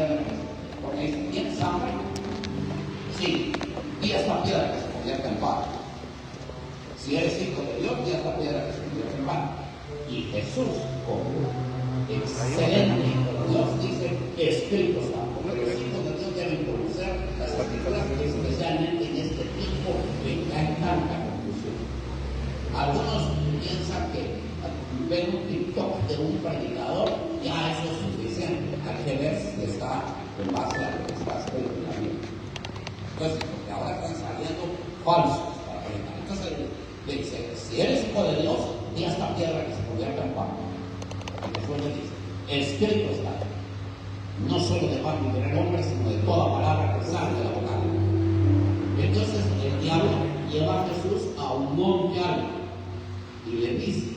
piedra que se, porque dice, ¿tienes hambre? Sí, y esta piedra que se convierte en pan. Si eres hijo de Dios, y esta piedra que se convierte en pan. Y Jesús, como excelente hijo de Dios, dice, escrito está. Porque los hijos de Dios deben conocer las escrituras, especialmente en este tipo de que hay tanta confusión. Algunos piensan que ven un TikTok de un predicador, ya eso es suficiente. Hay que ver si está en base a lo que está escrito en la Biblia. Entonces, porque ahora están saliendo falsos para predicar. Entonces, le dice, si eres hijo de Dios, di a esta piedra que se convierta en pan. Y después le dice, escrito está. No solo de pan vivirá el hombre, sino de toda palabra que sale de la boca de Dios. Entonces, el diablo lleva a Jesús a un monte alto y le dice,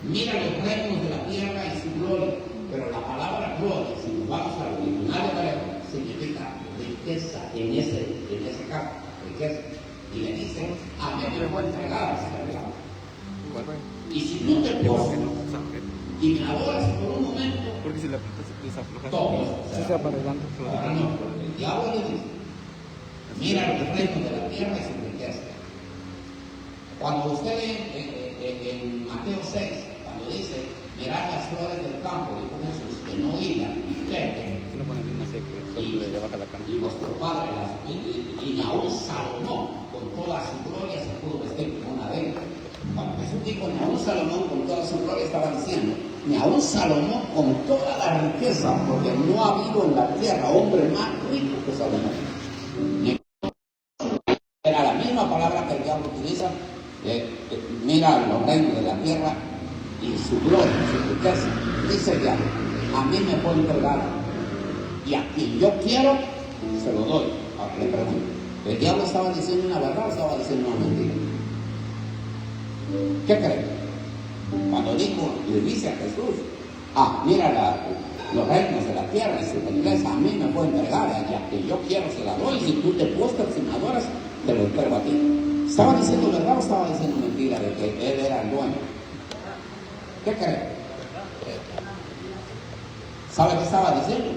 mira los reinos de la tierra y su gloria. Pero la palabra gloria, si nos vamos al original hebreo, significa riqueza en ese campo, riqueza. Y le dice, a mí me fue entregada esa regla. Y si tú te postras y me adoras por un momento, porque si la aprietas se desafloja. todo se va para adelante. ahora no, el diablo le dice, mira los reinos de la tierra y su riqueza. Cuando usted ve en Mateo 6, cuando dice, mirad las flores del campo, dijo Jesús, que no hilan ni flejen, y vuestro padre y aún Salomón con toda su gloria se pudo vestir como una reina. Cuando Jesús dijo ni aún Salomón con toda su gloria, estaba diciendo ni aún Salomón con toda la riqueza, porque no ha habido en la tierra hombre más rico que Salomón. Era la misma palabra que el diablo utiliza, mira los reinos de la tierra y su gloria, su riqueza. Dice el diablo, a mí me puede entregar y a quien yo quiero se lo doy. Le pregunto, ¿el diablo estaba diciendo una verdad o estaba diciendo una mentira? ¿Qué creen? Cuando dijo, le dice a Jesús, mira los reinos de la tierra y su riqueza, a mí me puede entregar, y a quien yo quiero se la doy, y si tú te postras y me adoras, te lo entrego a ti. ¿Estaba diciendo verdad o estaba diciendo mentira de que él era el dueño? ¿Qué creen? ¿Sabe qué estaba diciendo?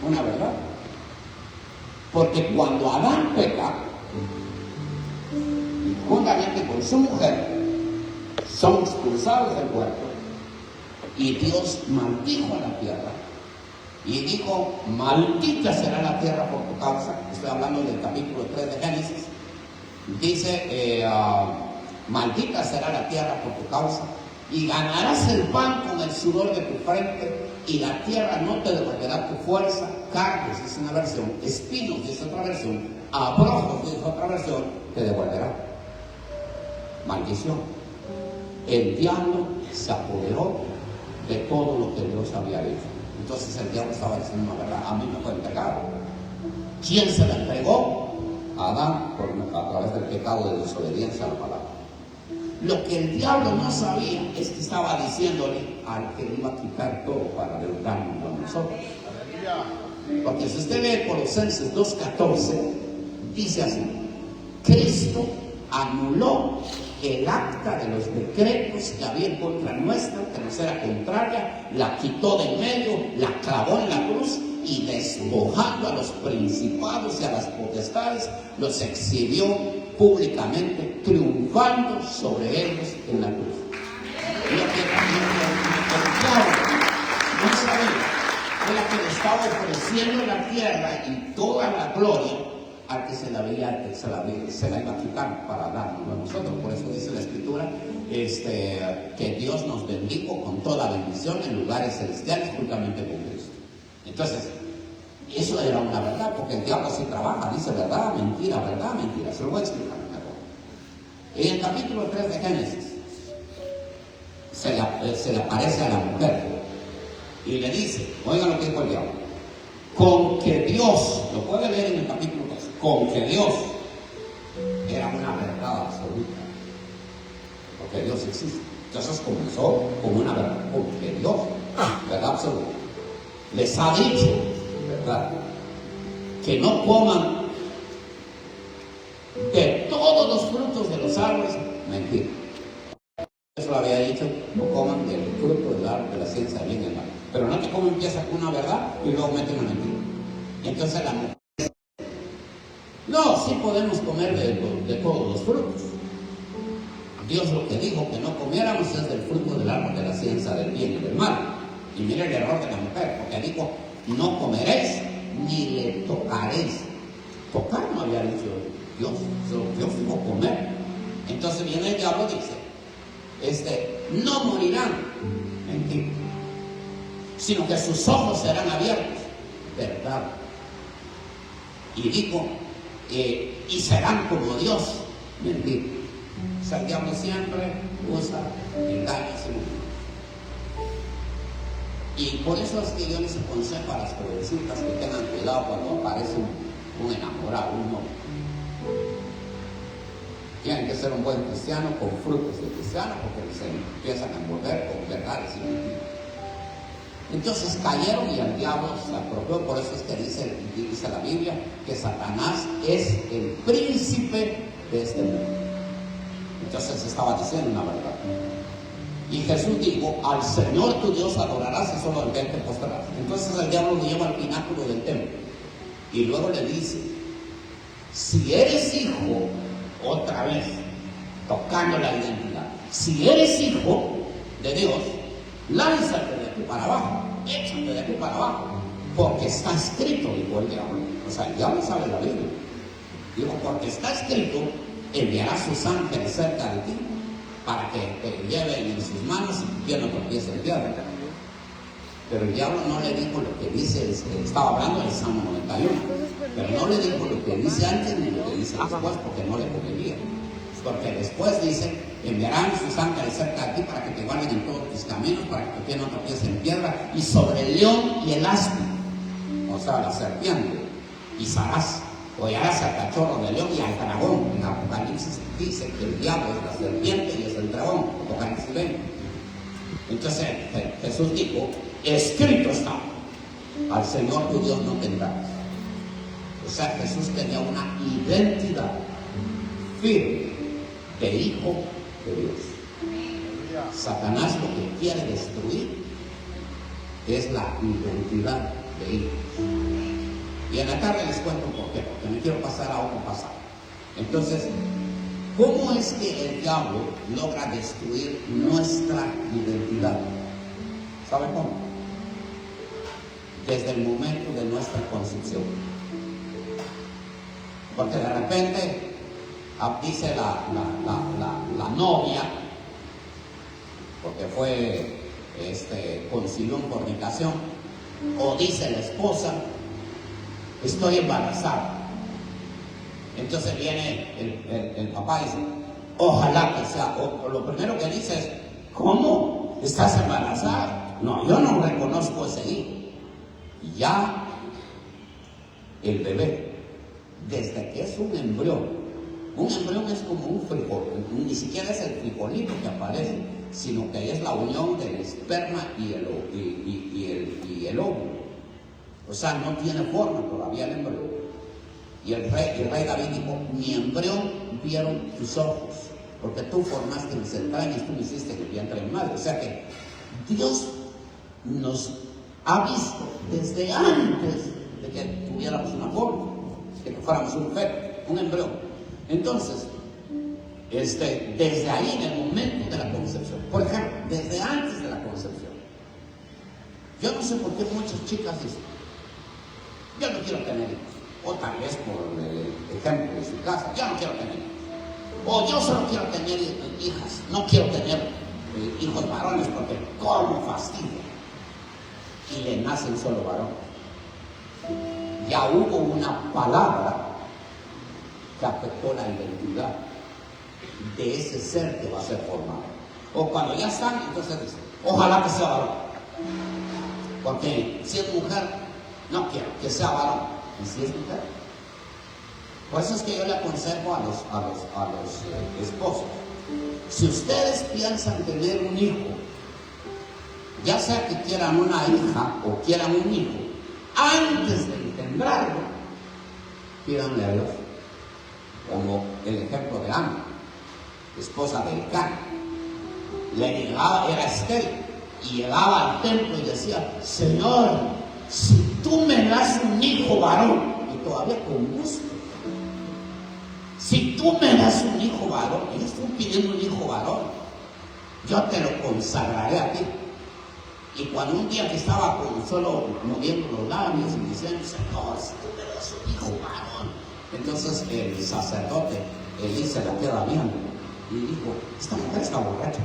Una verdad. Porque cuando Adán peca, juntamente con su mujer, son expulsados del huerto y Dios maldijo a la tierra y dijo, maldita será la tierra por tu causa. Estoy hablando del capítulo 3 de Génesis. Dice, maldita será la tierra por tu causa y ganarás el pan con el sudor de tu frente y la tierra no te devolverá tu fuerza. Cardos, dice una versión, espinos, dice otra versión, abrojos, dice otra versión, te devolverá. Maldición. El diablo se apoderó de todo lo que Dios había hecho. Entonces el diablo estaba diciendo una verdad, a mí me fue entregado. ¿Quién se la entregó? A Adán, a través del pecado de desobediencia a la palabra. Lo que el diablo no sabía es que estaba diciéndole al que le iba a quitar todo para devolvernos a nosotros. Porque si usted lee Colosenses 2:14, dice así: Cristo anuló el acta de los decretos que había en contra nuestra, que nos era contraria, la quitó de en medio, la clavó en la cruz y despojando a los principados y a las potestades, los exhibió públicamente, triunfando sobre ellos en la cruz. Lo que el diablo no sabía era que le estaba ofreciendo la tierra y toda la gloria al que se la iba a quitar para darnos a nosotros. Por eso dice la Escritura que Dios nos bendijo con toda bendición en lugares celestiales juntamente con Cristo. Entonces, eso era una verdad, porque el diablo así trabaja, dice verdad, mentira, se lo voy a explicar mejor. En el capítulo 3 de Génesis se le aparece a la mujer y le dice, oigan lo que dijo el diablo, con que Dios, lo puede leer en el capítulo 3, con que Dios era una verdad absoluta, porque Dios existe. Entonces comenzó como una verdad, con que Dios, verdad absoluta, les ha dicho, ¿verdad?, que no coman de todos los frutos de los árboles. Mentira. Eso lo había dicho, no coman del fruto del árbol de la ciencia del bien y del mal. Pero no que como empieza con una verdad y luego mete una mentira. Y entonces la mujer, no, sí podemos comer de todos los frutos. Dios lo que dijo que no comiéramos es del fruto del árbol de la ciencia del bien y del mal. Y mire el error de la mujer, porque dijo, no comeréis ni le tocaréis. Tocar no había dicho Dios, Dios dijo comer. Entonces viene el diablo y dice, no morirán, mentira, sino que sus ojos serán abiertos, verdad. Y dijo, y serán como Dios, mentira. O sea, el diablo siempre usa engaños y por eso es que yo les aconsejo a las jovencitas que tengan cuidado cuando aparece un enamorado, un novio. Tienen que ser un buen cristiano con frutos de cristiano, porque se empiezan a envolver con verdades y mentiras. Entonces cayeron y el diablo se apropió. Por eso es que dice la Biblia que Satanás es el príncipe de este mundo. Entonces estaba diciendo una verdad. Y Jesús dijo, al Señor tu Dios adorarás y solo al que te postrarás. Entonces el diablo lo lleva al pináculo del templo y luego le dice, si eres hijo, otra vez, tocando la identidad, si eres hijo de Dios, lánzate de aquí para abajo, échate de aquí para abajo, porque está escrito, dijo el diablo. O sea, el diablo sabe la Biblia. Dijo, porque está escrito, enviará sus ángeles cerca de ti para que te lleven en sus manos y tu pie no tropiece en piedra. Pero el diablo no le dijo lo que dice, estaba hablando del Salmo 91, pero no le dijo lo que dice antes ni lo que dice después, porque no le convenía. Porque después dice, enviarán sus ángeles cerca de ti para que te guarden en todos tus caminos, para que tu pie no tropiece en piedra, y sobre el león y el asno, o sea, la serpiente, pisarás. Hollarás al cachorro del león y al dragón. En Apocalipsis dice que el diablo es la serpiente y es el dragón. Apocalipsis 20. Entonces Jesús dijo, escrito está, al Señor tu Dios no tendrás. O sea, Jesús tenía una identidad firme de hijo de Dios. Satanás lo que quiere destruir es la identidad de hijo. Y en la tarde les cuento por qué, porque me quiero pasar a otro pasaje. Entonces, ¿cómo es que el diablo logra destruir nuestra identidad? ¿Saben cómo? Desde el momento de nuestra concepción. Porque de repente dice la novia, porque fue concilió en fornicación, o dice la esposa, estoy embarazada. Entonces viene el papá y dice, ojalá que sea, o lo primero que dice es, ¿cómo? ¿Estás embarazada? No, yo no reconozco ese hijo. Y ya el bebé, desde que es un embrión es como un frijol, ni siquiera es el frijolito que aparece, sino que es la unión del esperma y el óvulo. O sea, no tiene forma todavía el embrión. Y el rey David dijo, mi embrión vieron tus ojos, porque tú formaste mis entrañas, tú me hiciste en el vientre de mi madre. O sea que Dios nos ha visto desde antes de que tuviéramos una forma, de que fuéramos un feto, un embrión. Entonces, desde ahí, en el momento de la concepción, por ejemplo, desde antes de la concepción, yo no sé por qué muchas chicas dicen, yo no quiero tener hijos, o tal vez por el ejemplo de su casa, yo no quiero tener hijos, o yo solo quiero tener hijas, no quiero tener hijos varones porque como fastidio, y le nacen solo varones. Ya hubo una palabra que afectó la identidad de ese ser que va a ser formado. O cuando ya están, entonces dicen, ojalá que sea varón, porque si es mujer, no quiero que sea varón. ¿Y si es mujer? Por eso es que yo le aconsejo a los esposos, si ustedes piensan tener un hijo, ya sea que quieran una hija o quieran un hijo, antes de engendrarlo, pídanle a Dios. Como el ejemplo de Ana, esposa de Elcán, le negaba, era estéril, y llegaba al templo y decía: Señor, si tú me das un hijo varón, y todavía con gusto, si tú me das un hijo varón, yo estoy pidiendo un hijo varón, yo te lo consagraré a ti. Y cuando un día que estaba con solo moviendo los labios y diciendo: Señor, si tú me das un hijo varón, entonces el sacerdote Elí se la queda viendo y dijo: esta mujer está borracha.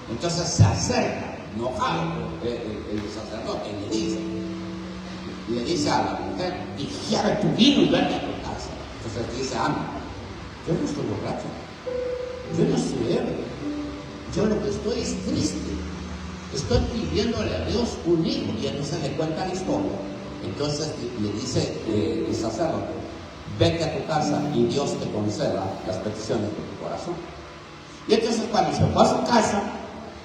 Entonces se acerca enojado el sacerdote y le dice a la mujer: dijera tu vino y vete a tu casa. Entonces dice: yo no estoy borracho, yo no estoy ebrio, yo lo que estoy es triste, estoy pidiéndole a Dios un hijo. Y entonces le cuenta la historia. Entonces le dice el sacerdote: vete a tu casa y Dios te conceda las peticiones de tu corazón. Y entonces cuando se fue a su casa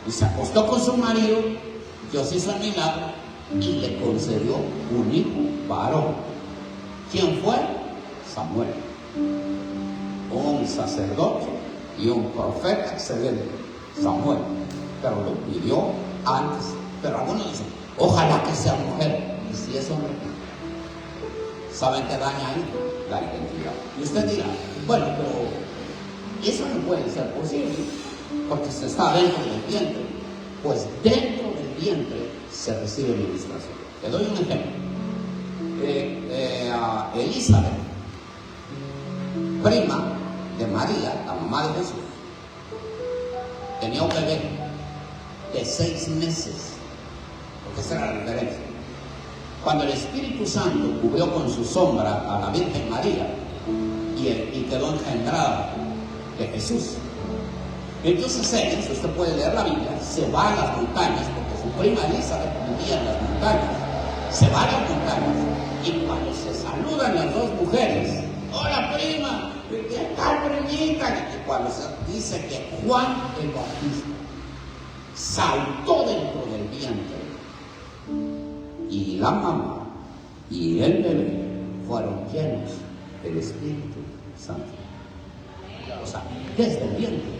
y se acostó con su marido, Dios hizo el milagro y le concedió un hijo varón. ¿Quién fue? Samuel, un sacerdote y un profeta excelente, Samuel, pero lo pidió antes. Pero algunos dicen: ojalá que sea mujer. ¿Y si es hombre? ¿Saben qué daña ahí? La identidad. Y usted dirá: bueno, pero eso no puede ser posible porque se está dentro del vientre. Pues dentro del vientre se recibe ministración. Te doy un ejemplo. Elizabeth, prima de María, la mamá de Jesús, tenía un bebé de 6 meses, porque esa era la diferencia. Cuando el Espíritu Santo cubrió con su sombra a la Virgen María y quedó engendrada de Jesús, entonces ella, si usted puede leer la Biblia, se va a las montañas, porque su prima Elizabeth vivía en las montañas, se va a las montañas, y cuando se saludan las dos mujeres: hola prima, ¿qué tal primita? Y cuando se dice que Juan el Bautista saltó dentro del vientre, y la mamá y el bebé fueron llenos del Espíritu Santo. O sea, desde el vientre.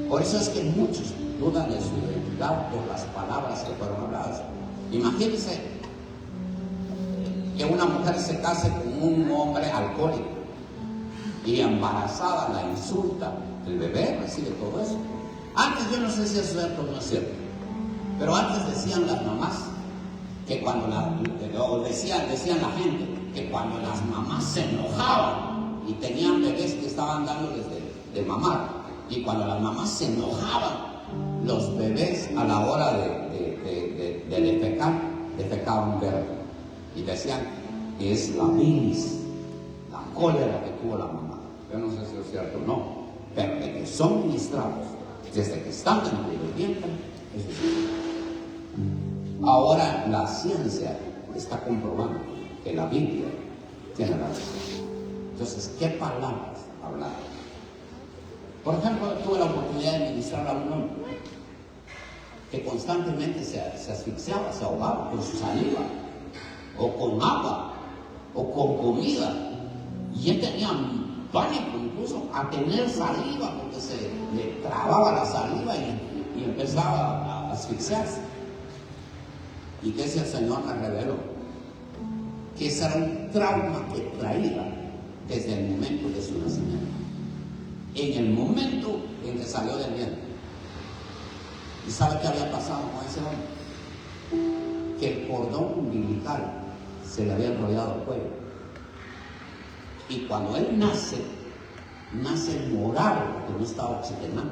Por eso es que muchos dudan de su identidad por las palabras que fueron habladas. Imagínense que una mujer se case con un hombre alcohólico y embarazada la insulta, el bebé recibe todo eso. Antes, yo no sé si es cierto o no es cierto, pero antes decían las mamás que cuando decían la gente que cuando las mamás se enojaban y tenían bebés que estaban dándoles de mamar, y cuando las mamás se enojaban, los bebés a la hora de defecar, defecaban verde. Y decían que es la bilis, la cólera que tuvo la mamá. Yo no sé si es cierto o no, pero de que son ministrados desde que están dentro del vientre, eso es cierto. Ahora la ciencia está comprobando que la Biblia tiene la razón. Entonces, ¿qué palabras hablar? Por ejemplo, tuve la oportunidad de ministrar a un hombre que constantemente se asfixiaba, se ahogaba con su saliva, o con agua, o con comida. Y él tenía pánico incluso a tener saliva, porque se le trababa la saliva y empezaba a asfixiarse. ¿Y qué si el Señor me reveló? Que ese era un trauma que traía desde el momento de su nacimiento. En el momento en que salió del vientre. ¿Y sabe qué había pasado con ese hombre? Que el cordón umbilical se le había enrollado el cuello. Y cuando él nace morado porque no estaba oxigenado.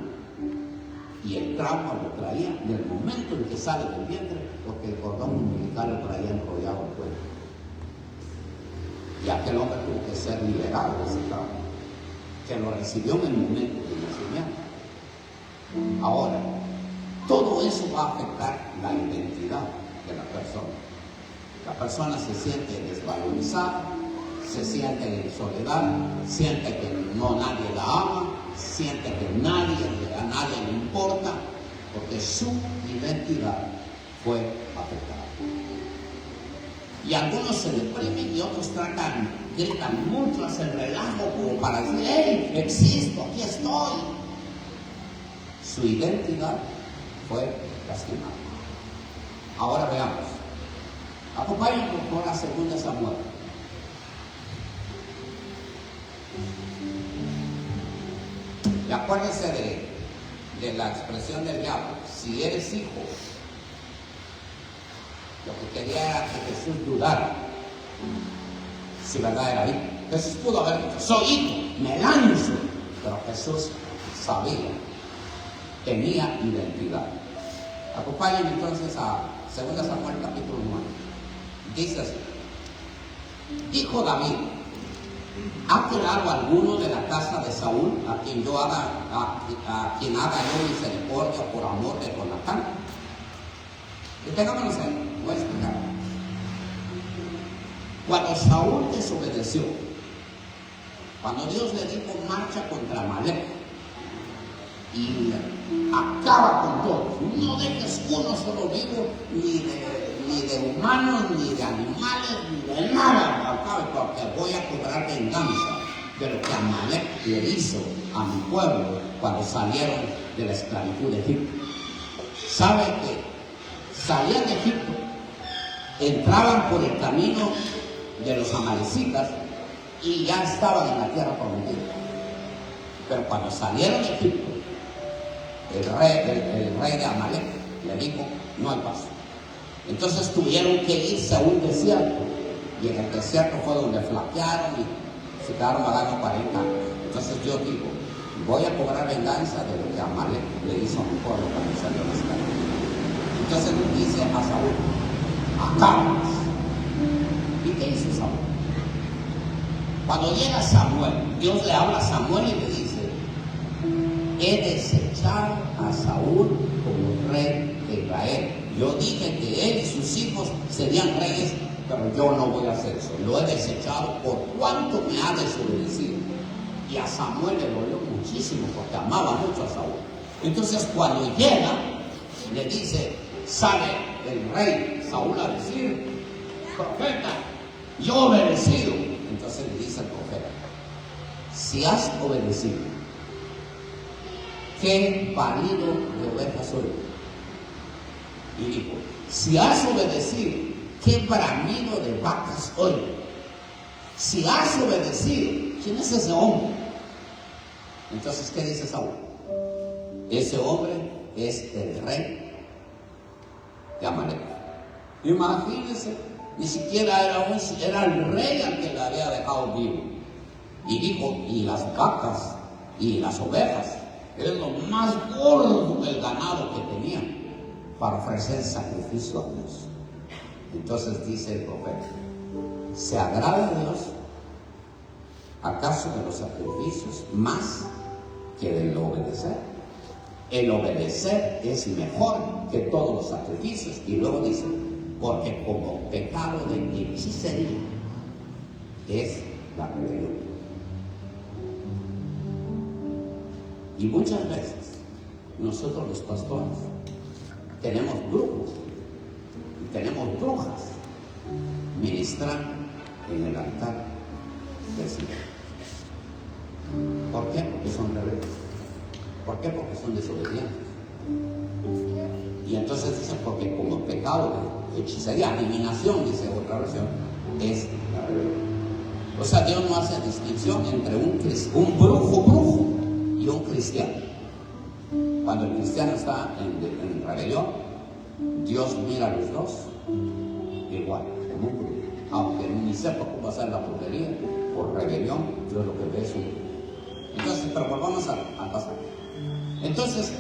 Y el trauma lo traía en el momento en que sale del vientre, porque el cordón umbilical lo traía enrollado el cuello. Y aquel hombre tuvo que ser liberado de ese trauma, que lo recibió en el momento del nacimiento. Ahora, todo eso va a afectar la identidad de la persona. La persona se siente desvalorizada, se siente en soledad, siente que nadie la ama, siente que a nadie le importa, porque su identidad fue afectada. Y algunos se deprimen y otros gritan mucho, hacen relajo como para decir: ¡hey, existo, aquí estoy! Su identidad fue lastimado. Ahora veamos. Acompáñenme por la segunda Samuel. Y acuérdense de la expresión del diablo. Si eres hijo, lo que quería era que Jesús dudara si verdad era hijo. Jesús pudo haber dicho, soy hijo, me lanzo. Pero Jesús sabía, tenía identidad. Acompáñenme entonces a 2 Samuel capítulo 9. Dice así: dijo David, ¿ha quedado alguno de la casa de Saúl a quien haga yo misericordia por amor de Jonatán? Detengámonos ahí, voy a explicar. Cuando Saúl desobedeció, cuando Dios le dijo marcha contra Amalek y acaba con todo, no dejes uno solo vivo, ni de humanos, ni de animales, ni de nada, acabe, porque voy a cobrar venganza de lo que Amalek le hizo a mi pueblo cuando salieron de la esclavitud de Egipto. ¿Sabe que salían de Egipto, entraban por el camino de los amalecitas y ya estaban en la tierra prometida? Pero cuando salieron de Egipto, el rey de Amalek le dijo, no hay paso. Entonces tuvieron que irse a un desierto, y en el desierto fue donde flaquearon y se quedaron vagando 40 años. Entonces Dios dijo, voy a cobrar venganza de lo que Amalek le hizo a mi pueblo cuando salió de la esclavitud. Entonces dice a Saúl, acabas. ¿Y qué hizo Saúl? Cuando llega Samuel, Dios le habla a Samuel y le dice, he desechado a Saúl como rey de Israel. Yo dije que él y sus hijos serían reyes, pero yo no voy a hacer eso. Lo he desechado por cuanto me ha desobedecido. Y a Samuel le dolió muchísimo porque amaba mucho a Saúl. Entonces cuando llega, le dice, sale el rey Saúl a decir, profeta, yo he obedecido. Entonces le dice al profeta, si has obedecido, ¿qué parido de ovejas soy? Y dijo, si has obedecido, ¿qué bramido de vacas oye? Si has obedecido, ¿quién es ese hombre? Entonces, ¿qué dice Saúl? Ese hombre es el rey de Amalek. Imagínense, ni siquiera era el rey al que le había dejado vivo. Y dijo, y las vacas y las ovejas eran lo más gordo del ganado que tenían para ofrecer sacrificio a Dios. Entonces dice el profeta, ¿se agrada a Dios acaso de los sacrificios más que del obedecer? El obedecer es mejor que todos los sacrificios. Y luego dice, porque como pecado de hechicería es la rebelión. Y muchas veces nosotros los pastores tenemos brujos y tenemos brujas ministrando en el altar del Señor. ¿Por qué? Porque son rebeldes. ¿Por qué? Porque son desobedientes. Y entonces dicen, porque como pecado de hechicería, adivinación, dice otra versión, es la rebelión. O sea, Dios no hace distinción entre un brujo y un cristiano. Cuando el cristiano está en rebelión, Dios mira a los dos igual, como un brujo. Aunque ni sepa cómo hacer la brujería, por rebelión, Dios lo que ve es un brujo. Entonces, pero volvamos al pasaje. Entonces,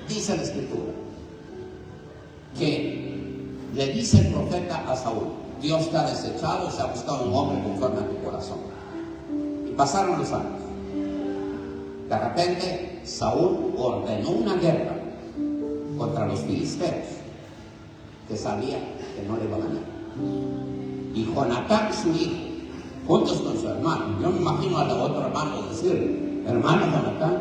dice la Escritura que le dice el profeta a Saúl, Dios te ha desechado, se ha buscado un hombre conforme a tu corazón. Y pasaron los años. De repente, Saúl ordenó una guerra contra los filisteos, que sabía que no le iban a ganar. Y Jonatán, su hijo, juntos con su hermano, yo me imagino al otro hermano decir, hermano Jonatán,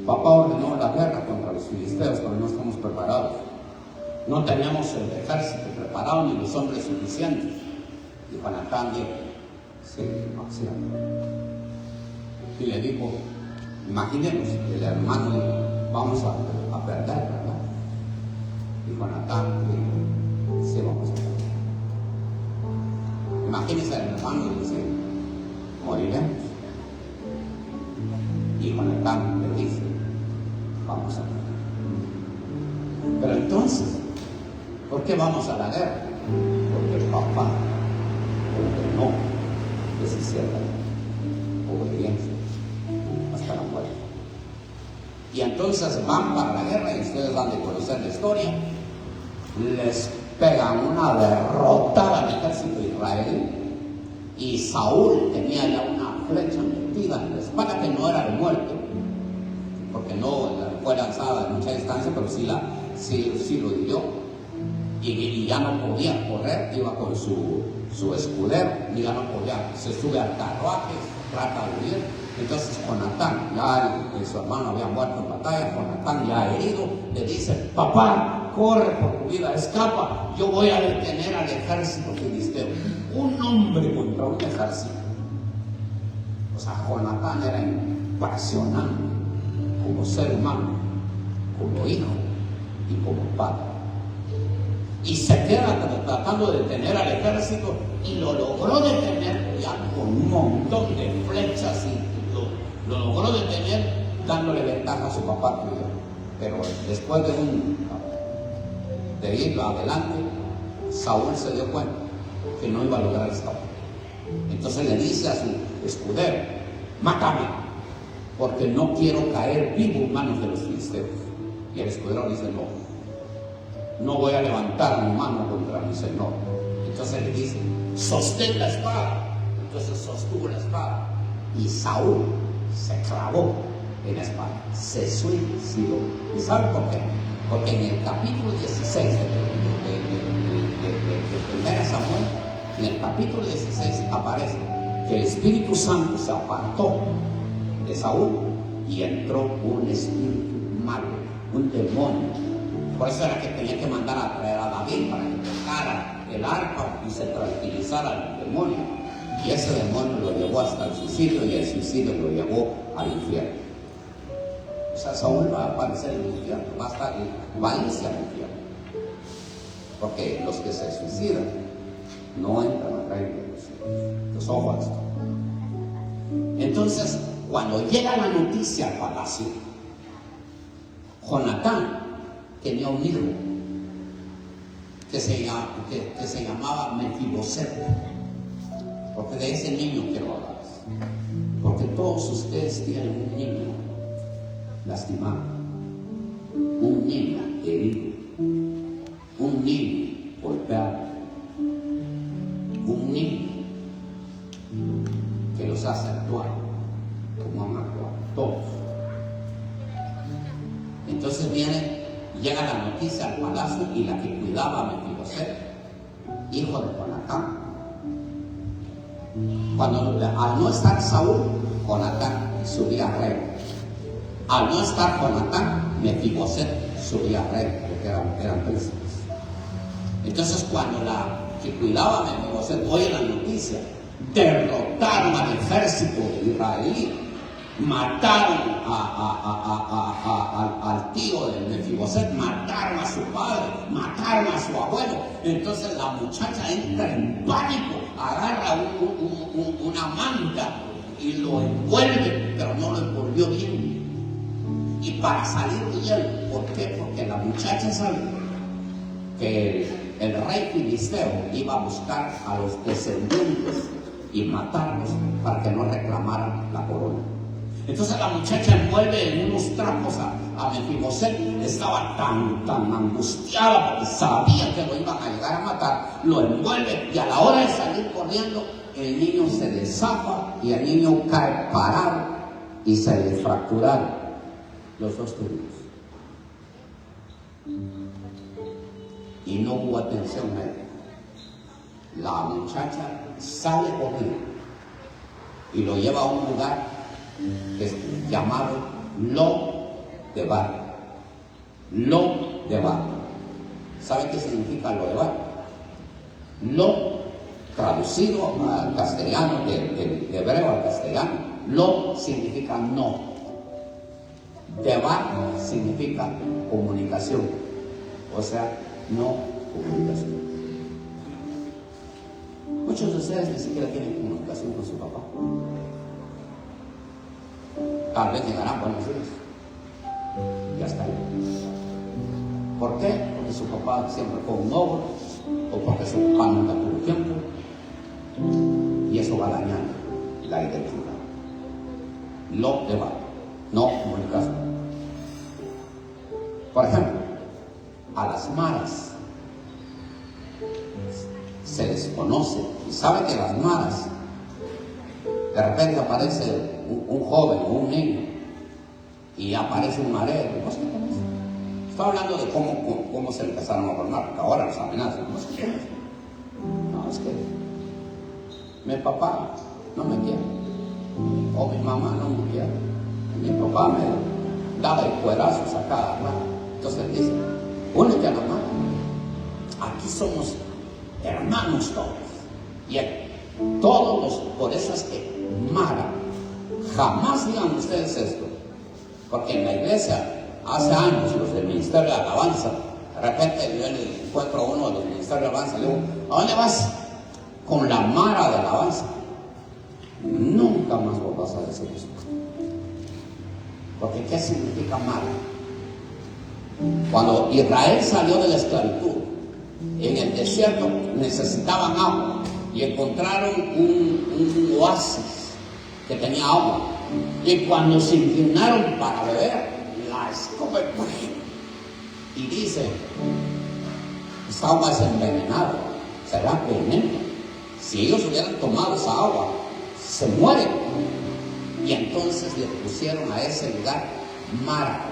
papá ordenó la guerra contra los filisteos, pero no estamos preparados. No tenemos el ejército preparado ni los hombres suficientes. Y Jonatán dijo, sí, sí. Y le dijo, imaginemos, el hermano dijo, vamos a perder, ¿verdad? Y Jonatán dijo, sí, vamos a morir. Imagínense el hermano y dice, moriremos. Y Jonatán le dice, vamos a morir. Pero entonces, ¿por qué vamos a la guerra? Porque el papá ordenó que se hiciera obediencia hasta la muerte. Y entonces van para la guerra, y ustedes van a conocer la historia. Les pegan una derrota al ejército israelí, y Saúl tenía ya una flecha metida en la espalda, que no era de muerte, porque no fue lanzada de mucha distancia, pero sí lo hirió, y ya no podía correr. Iba con su escudero, y ya no podía, se sube al carruaje, trata de huir. Entonces Jonatán, ya su hermano había muerto en batalla, Jonatán ya herido, le dice, papá, corre por tu vida, escapa, yo voy a detener al ejército filisteo. Un hombre contra un ejército. O sea, Jonatán era impresionante como ser humano, como hijo y como padre. Y se queda tratando de detener al ejército, y lo logró detener ya con un montón de flechas, y lo logró detener dándole ventaja a su papá. Pero después de ir adelante, Saúl se dio cuenta que no iba a lograr escapar. Entonces le dice a su escudero, mátame, porque no quiero caer vivo en manos de los filisteos. Y el escudero dice, no voy a levantar mi mano contra mi señor. Entonces le dice, sostén la espada. Entonces sostuvo la espada, y Saúl se clavó en la espada, se suicidó. ¿Y saben por qué? Porque en el capítulo 16 de 1 Samuel, en el capítulo 16 aparece que el Espíritu Santo se apartó de Saúl, y entró un espíritu malo, un demonio. Por eso era que tenía que mandar a traer a David para que tocara el arpa y se tranquilizara el demonio. Y ese demonio lo llevó hasta el suicidio, y el suicidio lo llevó al infierno. O sea, Saúl va a aparecer en el infierno, va a irse al infierno. Porque los que se suicidan no entran al reino de los cielos. Entonces, ojo a esto. Entonces, cuando llega la noticia al palacio, Jonatán tenía un hijo que se llamaba Mefiboset. Porque de ese niño quiero hablar. Porque todos ustedes tienen un niño lastimado, un niño herido, un niño golpeado, un niño que los hace actuar como han actuado todos. Entonces llega la noticia al palacio, y la que cuidaba a Mefiboset, hijo de Jonatán. Al no estar Saúl, Jonatán subía a rey. Al no estar Jonatán, Mefiboset subía a rey, porque eran príncipes. Entonces, cuando la que cuidaba a Mefiboset oye la noticia, derrotaron al ejército israelí, mataron al tío de Mefiboset, mataron a su padre, mataron a su abuelo. Entonces la muchacha entra en pánico, agarra una manta y lo envuelve, pero no lo envolvió bien. Y para salir huyendo, ¿por qué? Porque la muchacha sabe que el rey filisteo iba a buscar a los descendientes y matarlos para que no reclamaran la corona. Entonces la muchacha envuelve en unos trapos a Mefiboset. Estaba tan angustiada porque sabía que lo iban a llegar a matar. Lo envuelve, y a la hora de salir corriendo, el niño se desafa, y el niño cae parado, y se le fracturaron los dos tobillos. Y no hubo atención médica. La muchacha sale corriendo y lo lleva a un lugar que es llamado Lo-Debar. Lo-Debar. ¿Sabe qué significa Lo-Debar? Lo, traducido al castellano, de hebreo al castellano, Lo significa no. Debar significa comunicación. O sea, no comunicación. Muchos de ustedes ni siquiera tienen comunicación con su papá. Tal vez llegarán buenos días. Ya está ahí. ¿Por qué? Porque su papá siempre fue un ogro, o porque su papá nunca tuvo tiempo. Y eso va dañando la identidad. Lo debate, no comunicación. Por ejemplo, a las maras se les conoce, y sabe que las maras, de repente aparece un joven o un niño y aparece un mareo. ¿No sé qué es? Estoy hablando de cómo se empezaron a formar, porque ahora los amenazan. No sé qué es. No, es que mi papá no me quiere, o mi mamá no me quiere. Mi papá me daba el cuerazo a cada rato. Entonces dice, únete a la mara. Aquí somos hermanos todos. Y por eso es que Mara, jamás digan ustedes esto, porque en la iglesia, hace años, los del Ministerio de Alabanza, de repente yo encuentro a uno de los Ministerios de Alabanza, le digo, ¿a dónde vas? Con la Mara de Alabanza. Nunca más vos vas a decir eso. Porque ¿qué significa Mara? Cuando Israel salió de la esclavitud, en el desierto necesitaban agua y encontraron un oasis que tenía agua. Y cuando se inclinaron para beber, la escoba y dice, esta agua es envenenada, será veneno. Si ellos hubieran tomado esa agua, se mueren. Y entonces le pusieron a ese lugar Mara.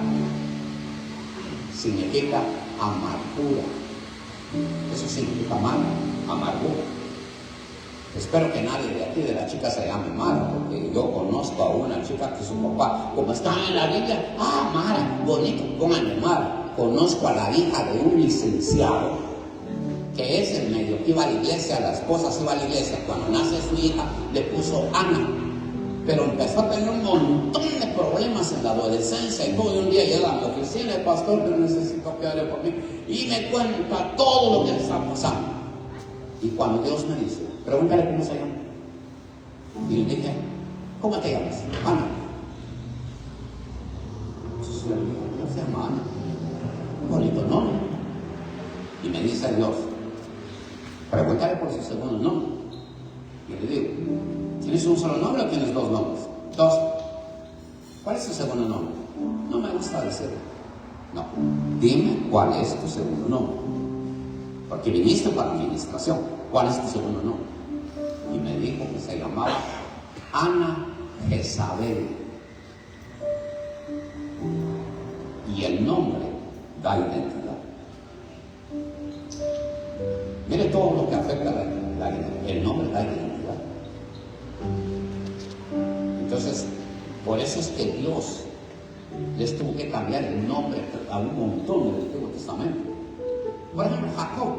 Significa amargura. Eso significa Mara, amargura. Espero que nadie de aquí de la chica se llame Mara, porque yo conozco a una chica que su papá, como está en la Biblia, Mara, bonito, pónganle Mara. Conozco a la hija de un licenciado, que es el medio que iba a la iglesia, la esposa se iba a la iglesia. Cuando nace su hija, le puso Ana, pero empezó a tener un montón de problemas en la adolescencia y todo. Y un día llega a mi oficina, el pastor, que necesito que ore por mí, y me cuenta todo lo que le está pasando. Y cuando Dios me dice, pregúntale cómo se llama, y le dije, ¿cómo te llamas? Ana. Entonces le dije, ¿cómo se llama Ana? Bonito nombre. Y me dice Dios, pregúntale por su segundo nombre. Y le digo, ¿tienes un solo nombre o tienes dos nombres? Dos. ¿Cuál es tu segundo nombre? No me gusta decirlo. No, dime cuál es tu segundo nombre, porque viniste para administración. ¿Cuál es tu segundo nombre? Y me dijo que se llamaba Ana Jezabel. Y el nombre da identidad. Mire todo lo que afecta a la identidad. El nombre da identidad. Entonces, por eso es que Dios les tuvo que cambiar el nombre a un montón del Antiguo Testamento. Por ejemplo, Jacob.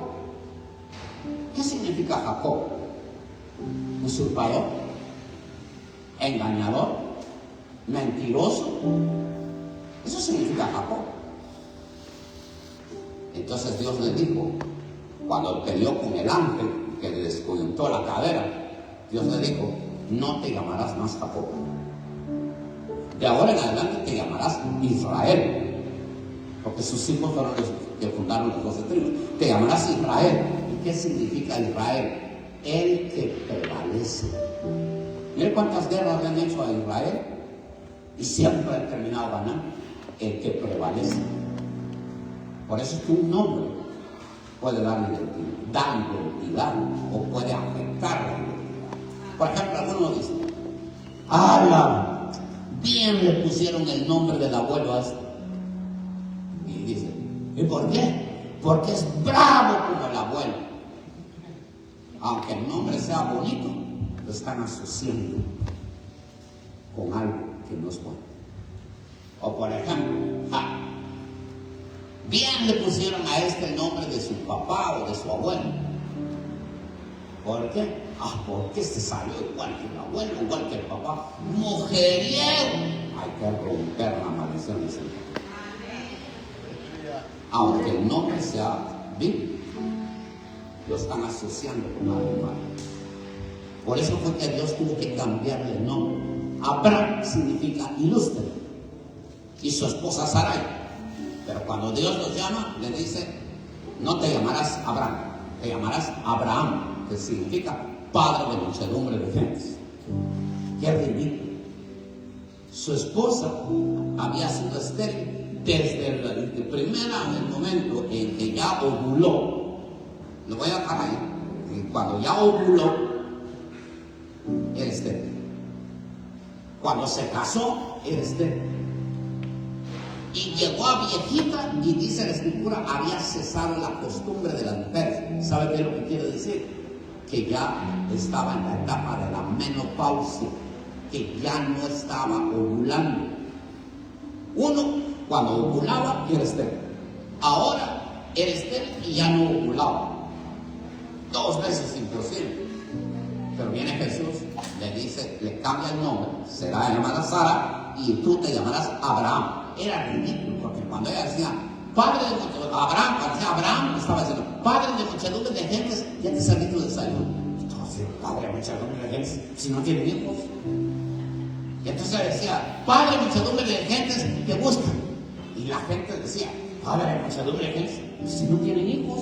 ¿Qué significa Jacob? Usurpador, engañador, mentiroso. Eso significa Jacob. Entonces Dios le dijo, cuando peleó con el ángel que le descoyuntó la cadera, Dios le dijo, no te llamarás más Jacob. De ahora en adelante te llamarás Israel, porque sus hijos fueron los que fundaron los 12 tribus. Te llamarás Israel. ¿Y qué significa Israel? El que prevalece. Mire cuántas guerras le han hecho a Israel y siempre han terminado ganando. El que prevalece. Por eso es que un nombre puede dar identidad o puede afectar la identidad. Por ejemplo, algunos dicen, ¡ala! Bien le pusieron el nombre del abuelo a este. Y dice, ¿y por qué? Porque es bravo como el abuelo. Aunque el nombre sea bonito, lo están asociando con algo que no es bueno. O por ejemplo, bien le pusieron a este el nombre de su papá o de su abuelo. ¿Por qué? Porque este salió igual que el abuelo, igual que el papá. ¡Mujeriego! Hay que romper la maldición de ese. aunque el nombre sea bíblico, lo están asociando con alguien malo. Por eso fue que Dios tuvo que cambiarle el nombre. Abraham significa ilustre, y su esposa Sarai. Pero cuando Dios los llama, le dice: no te llamarás Abraham, te llamarás Abraham, que significa padre de muchedumbre de gentes. Qué ridículo. Su esposa había sido estéril desde el momento en que ya ovuló. Lo voy a dejar ahí. Cuando ya ovuló, era estéril. Cuando se casó, era estéril. Y llegó a viejita, y dice la escritura, había cesado la costumbre de las mujeres. ¿Sabe qué es lo que quiere decir? Que ya estaba en la etapa de la menopausia, que ya no estaba ovulando. Uno, cuando ovulaba, era estéril. Ahora era estéril y ya no ovulaba. 2 veces imposible. Pero viene Jesús, le dice, le cambia el nombre, será llamada Sara, y tú te llamarás Abraham. Era ridículo, porque cuando ella decía padre de muchedumbre, Abraham estaba diciendo padre de muchedumbre de gentes, ya te serví tu desayuno. Entonces, padre de muchedumbre de gentes, si no tienen hijos. Y entonces decía padre de muchedumbre de gentes que buscan. Y la gente decía padre de muchedumbre de gentes, si no tienen hijos.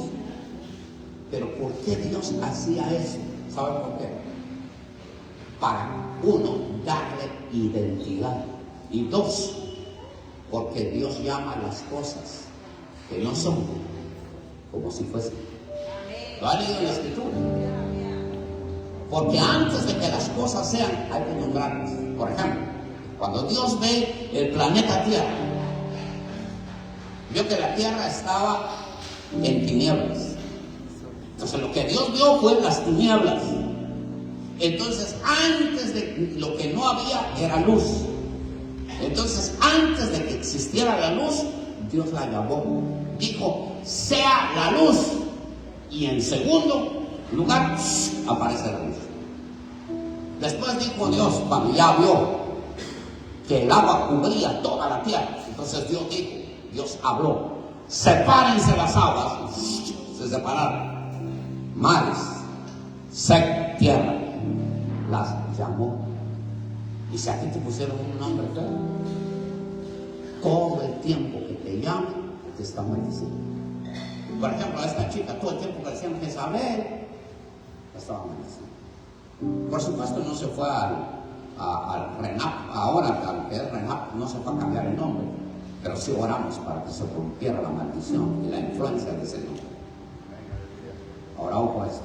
Pero ¿por qué Dios hacía eso? ¿Saben por qué? Para, uno, darle identidad. Y 2, porque Dios llama las cosas que no son como si fuesen. ¿Lo ha leído en la escritura? Porque antes de que las cosas sean, hay que nombrarlas. Por ejemplo, cuando Dios ve el planeta Tierra, vio que la Tierra estaba en tinieblas. Entonces lo que Dios vio fue las tinieblas. Entonces antes de lo que no había era luz. Entonces antes de que existiera la luz, Dios la llamó. Dijo, sea la luz. Y en segundo lugar, aparece la luz. Después dijo Dios, cuando ya vio que el agua cubría toda la tierra, entonces Dios habló, sepárense las aguas. Se separaron. Mares, seca, tierra, las llamó. Y si a ti te pusieron un nombre, todo el tiempo que te llaman, te están maldiciendo. Por ejemplo, a esta chica, todo el tiempo que decían Jezabel, la estaban maldiciendo. Por supuesto, no se fue al RENAP, ahora al que es RENAP, no se fue a cambiar el nombre, pero sí oramos para que se rompiera la maldición y la influencia de ese nombre. Ahora ojo a esto.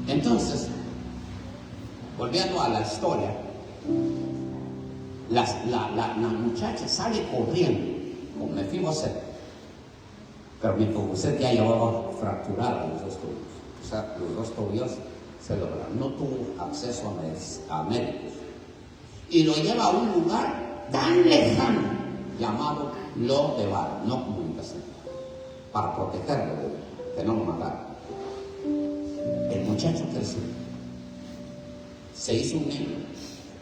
Entonces, volviendo a la historia, la muchacha sale corriendo con Mefiboset, pero Mefiboset ya llevaba fracturados los 2 tobillos. O sea, los 2 tobillos se lograron. No tuvo acceso a médicos. Y lo lleva a un lugar tan lejano llamado Lodebar, no comunicación, para protegerlo de que no lo mataran. El muchacho creció, se hizo un niño,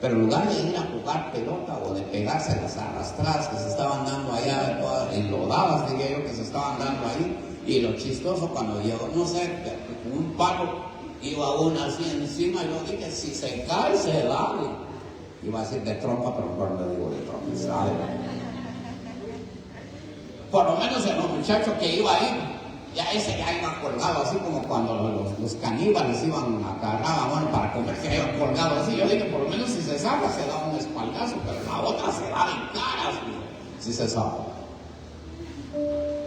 pero en lugar de ir a jugar pelota o de pegarse las arrastradas que se estaban dando allá, todas enlodadas, diría yo, que se estaban dando ahí, y lo chistoso cuando llegó, no sé, un palo, iba uno así encima, y yo dije, si se cae, se da. Iba a decir de trompa, pero mejor no digo de trompa, ¿sabe? Por lo menos el muchacho que iba ahí, ya ese ya iba colgado, así como cuando los caníbales iban a agarrar, bueno, para comer, que iban colgado así. Yo dije, por lo menos si se salva, se da un espaldazo, pero la otra se da en caras, si se salva.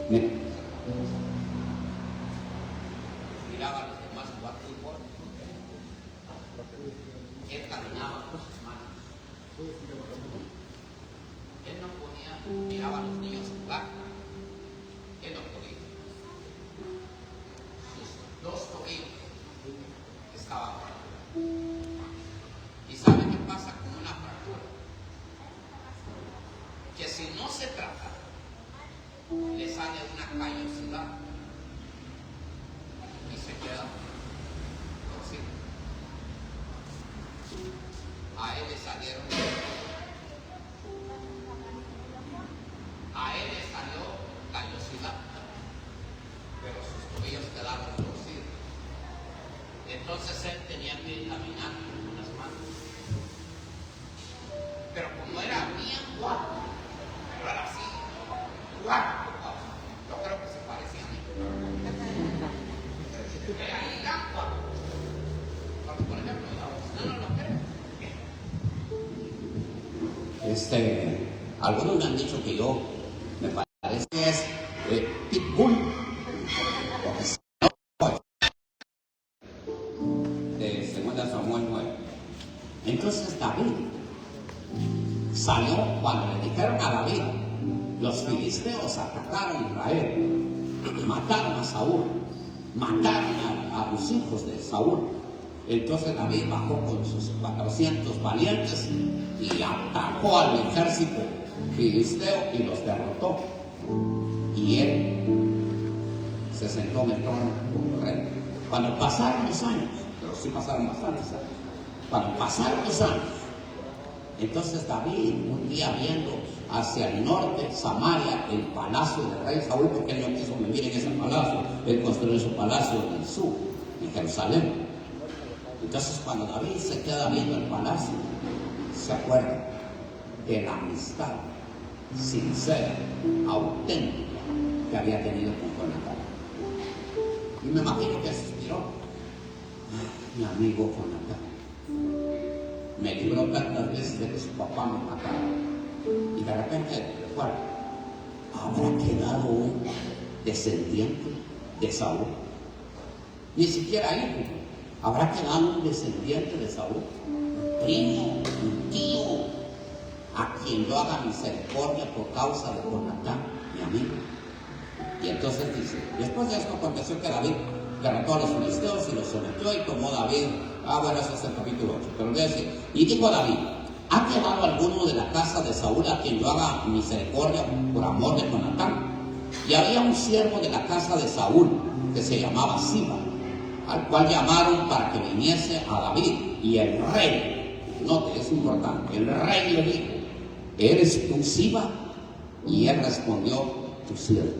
Mira. Miraba a los demás jugar fútbol. Él caminaba con sus manos. Él no podía, miraba a los niños jugar. Él no podía. 2 tobillos estaban. ¿Y sabe qué pasa con una fractura? Que si no se trata, le sale una callosidad y se queda torcido. A él le salió callosidad. Entonces él tenía que caminar con las manos. Pero como era bien guapo, pero era así, guapo, yo creo que se parecía a mí. Era bien guapo. Porque, por ejemplo, no lo creo. Algunos me han dicho que yo me parece que es Pitbull. Porque si no, de 2 Samuel 9. Entonces David salió cuando le dijeron a David, los filisteos atacaron a Israel, mataron a Saúl, mataron a los hijos de Saúl. Entonces David bajó con sus 400 valientes y atacó al ejército filisteo y los derrotó. Y él se sentó en el trono como rey. Cuando pasaron los años, pero sí pasaron bastantes años, cuando pasaron los años, entonces David, un día viendo hacia el norte, Samaria, el palacio del rey Saúl, porque él no quiso vivir en ese palacio, él construyó su palacio en el sur, en Jerusalén. Entonces cuando David se queda viendo el palacio, se acuerda de la amistad sincera, auténtica que había tenido con Jonatán. Y me imagino que se inspiró. Mi amigo Jonatán me libró tantas veces de que su papá me matara. Y de repente recuerda, ¿habrá quedado un descendiente de Saúl? Ni siquiera hijo. ¿Habrá quedado un descendiente de Saúl? Un primo, un tío, a quien yo haga misericordia por causa de Jonatán, mi amigo. Y entonces dice, después de esto aconteció que David derrotó a los filisteos y los sometió y tomó David. Bueno, eso es el capítulo 8, pero voy a decir, y dijo David, ¿ha quedado alguno de la casa de Saúl a quien yo haga misericordia por amor de Jonatán? Y había un siervo de la casa de Saúl que se llamaba Siba, al cual llamaron para que viniese a David. Y el rey, note, es importante, el rey le dijo, ¿eres tú Siba? Y él respondió, tu siervo.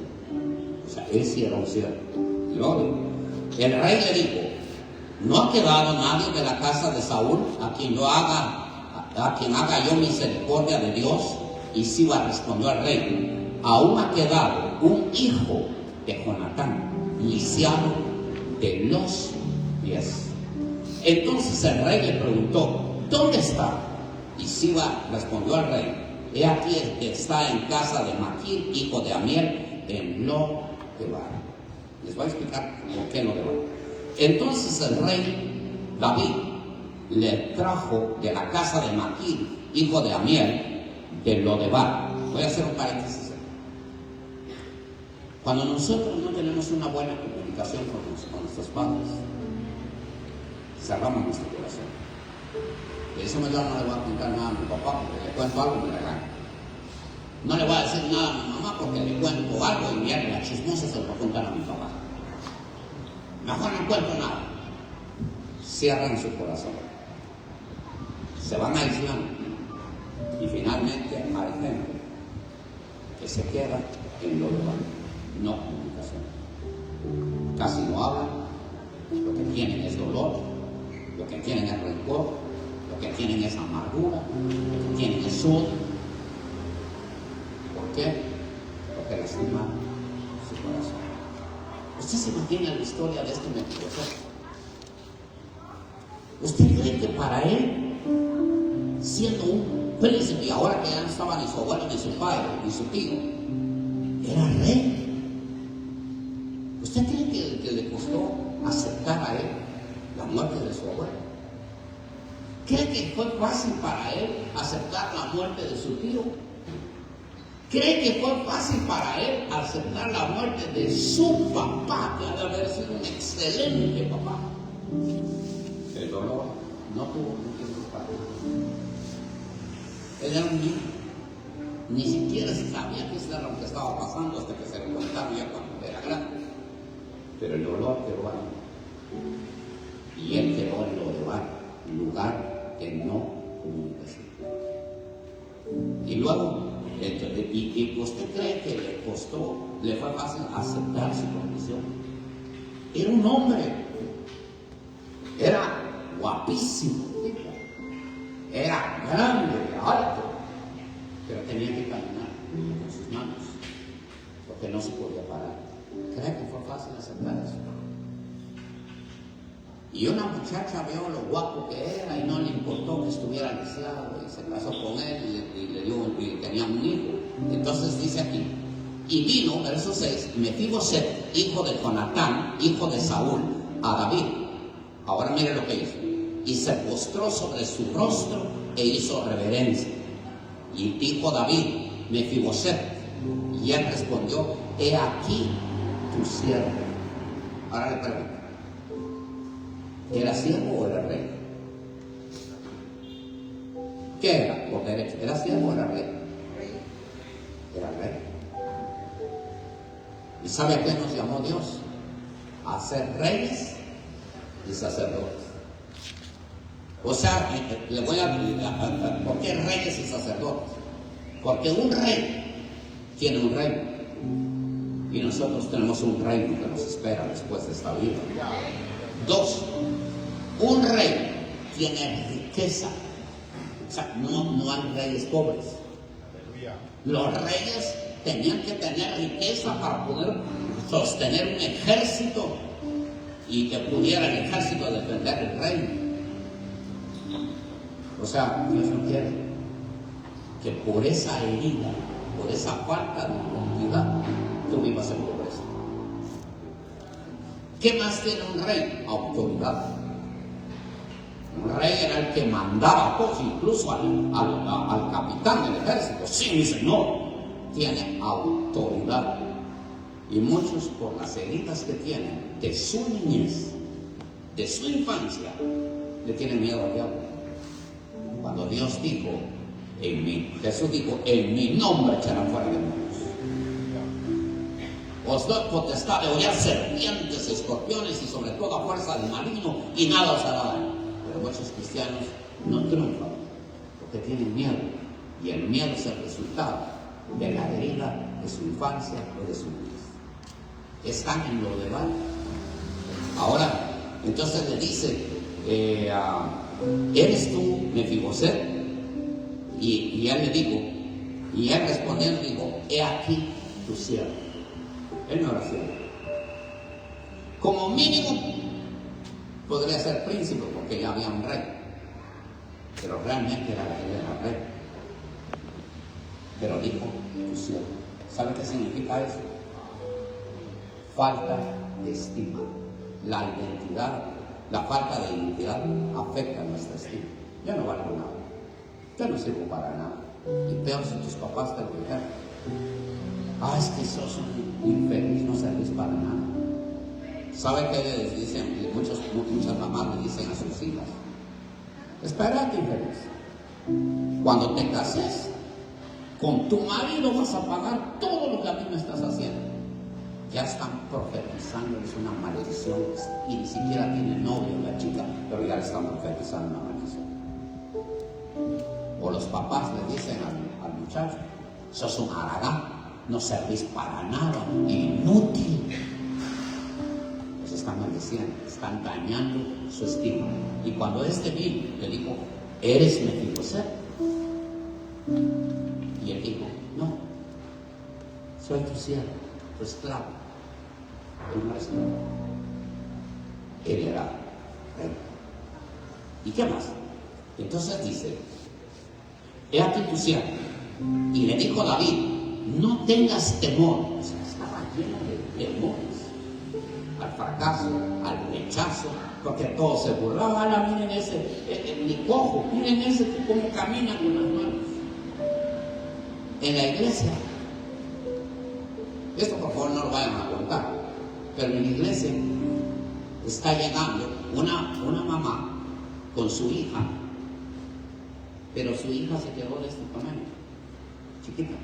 O sea, él sí era un siervo. Y luego, el rey le dijo, ¿no ha quedado nadie de la casa de Saúl a quien haga yo misericordia de Dios? Y Siba respondió al rey, aún ha quedado un hijo de Jonatán, lisiado de los pies. Entonces el rey le preguntó, ¿dónde está? Y Siba respondió al rey, he aquí que está en casa de Maquir, hijo de Amiel, en Lo-debar. Les voy a explicar por qué Lo-debar. Entonces el rey David le trajo de la casa de Maquir, hijo de Amiel, de Lo-debar. Voy a hacer un paréntesis. Cuando nosotros no tenemos una buena comunicación con nuestros padres, cerramos nuestro corazón. De eso yo no le voy a contar nada a mi papá porque le cuento algo y me regaña. No le voy a decir nada a mi mamá porque le cuento algo y viene la chismosa se lo va a contar a mi papá. Mejor no cuento nada. Cierran su corazón. Se van aislando. Y finalmente hay gente que se queda en lo demás. No comunicación. Casi no hablan. Lo que tienen es dolor. Lo que tienen es rencor. Lo que tienen es amargura. Lo que tienen es odio. ¿Por qué? Porque lastiman su corazón. ¿Usted se imagina la historia de este mentiroso? ¿Usted cree que para él, siendo un príncipe, ahora que ya no estaba ni su abuelo, ni su padre, ni su tío, era rey? ¿Usted cree que le costó aceptar a él la muerte de su abuelo? ¿Cree que fue fácil para él aceptar la muerte de su tío? ¿Cree que fue fácil para él aceptar la muerte de su papá, que ha de haber sido un excelente papá? El dolor no tuvo motivos para él. Él era un niño. Ni siquiera sabía qué era lo que estaba pasando hasta que se le contaron ya cuando era grande. Pero el dolor quedó ahí. Y él quedó en Lo-debar, lugar de no comunicación. Y luego, ¿y usted cree que le costó, le fue fácil aceptar su condición? Era un hombre guapísimo tipo. Era grande, alto, pero tenía que caminar con sus manos, porque no se podía parar. ¿Cree que fue fácil aceptar eso? Y una muchacha vio lo guapo que era y no le importó que estuviera lisiado y se casó con él y tenía un hijo. Entonces dice aquí, y vino, verso 6, Mefiboset, hijo de Jonatán, hijo de Saúl, a David. Ahora mire lo que hizo. Y se postró sobre su rostro e hizo reverencia. Y dijo David, Mefiboset, y él respondió, he aquí tu siervo. Ahora le pregunto, ¿era siervo o era rey? ¿Qué era por derecho? ¿Era siervo o era rey? Era rey. ¿Y sabe a qué nos llamó Dios? A ser reyes y sacerdotes. O sea, le voy a explicar por qué reyes y sacerdotes. Porque un rey tiene un reino y nosotros tenemos un reino que nos espera después de esta vida. 2, un rey tiene riqueza. O sea, no hay reyes pobres. Los reyes tenían que tener riqueza para poder sostener un ejército y que pudiera el ejército defender el reino. O sea, Dios no quiere que por esa herida, por esa falta de identidad, tú vivas en pobreza. ¿Qué más tiene un rey? Autoridad. Un rey era el que mandaba cosas, incluso al capitán del ejército. Sí, mi señor, tiene autoridad. Y muchos, por las heridas que tienen de su niñez, de su infancia, le tienen miedo al diablo. Cuando Dios dijo, Jesús dijo, en mi nombre echarán fuera demonios. Os doy potestad de hollar serpientes, escorpiones y sobre toda fuerza del maligno, y nada os hará daño. Pero muchos cristianos no triunfan porque tienen miedo, y el miedo es el resultado de la herida de su infancia o de su niñez. Están en lo de mal. Ahora, entonces le dice, ¿eres tú Mefiboset? Y él le dijo, y él respondiendo dijo, he aquí tu siervo. Él no era siervo. Como mínimo podría ser príncipe porque ya había un rey, pero realmente él era rey. Pero dijo tu siervo. ¿Sabe qué significa eso? Falta de estima. La identidad, la falta de identidad afecta nuestra estima. Yo no valgo nada. Yo no sirvo para nada. Y peor si tus papás te lo dijeron. Es que sos un infeliz, no servís para nada. ¿Sabe qué les dicen? Muchas mamás le dicen a sus hijas: espérate, infeliz. Cuando te cases, con tu marido vas a pagar todo lo que a mí me estás haciendo. Ya están profetizándoles una maldición y ni siquiera tiene novio la chica, pero ya le están profetizando una maldición. O los papás le dicen al muchacho: sos un haragán, no servís para nada, inútil. Los están maldiciendo, están dañando su estima. Y cuando este vino, le dijo: ¿eres Mefiboset? Y él dijo: no, soy tu siervo, tu esclavo. Él no era esclavo, él era rey. ¿Y qué más? Entonces dice: he aquí tu siervo. Y le dijo David: no tengas temor. O sea, estaba lleno de temores al fracaso, al rechazo, porque todos se burlaban. Miren ese, mi cojo, miren ese cómo camina con las manos. En la iglesia, esto por favor no lo vayan a contar, pero en la iglesia está llegando una mamá con su hija, pero su hija se quedó de este tamaño, chiquita,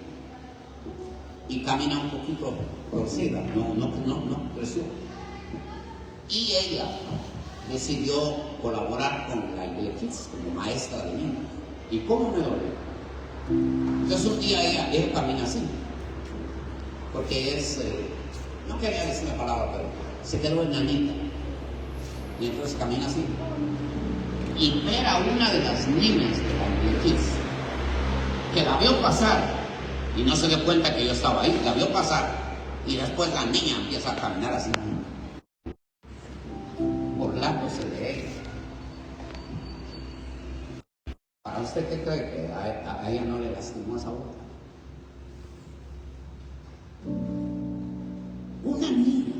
y camina un poquito torcida, no creció. Y ella decidió colaborar con la iglesia como maestra de niños. ¿Y cómo me dolió? Entonces un día ella camina así, porque no quería decir la palabra, pero se quedó enanita, y entonces camina así. y ver a una de las niñas de la muñequis que la vio pasar y no se dio cuenta que yo estaba ahí, la vio pasar y después la niña empieza a caminar así, burlándose de ella. ¿Para usted qué cree que a ella no le lastimó esa boca? Una niña.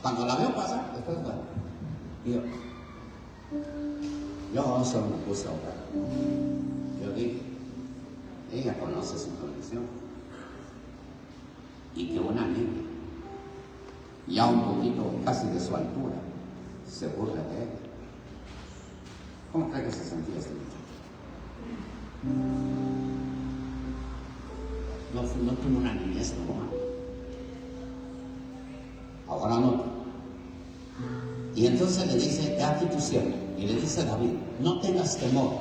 Cuando la veo pasar, después bueno, yo solo me puse a orar. Yo dije, ella conoce su condición. Y que una niña, ya un poquito casi de su altura, se burla de ella. ¿Cómo cree que se sentía este muchacho? No tuvo una niñez normal. Ahora no. Y entonces le dice, aquí tu siervo. Y le dice a David, no tengas temor,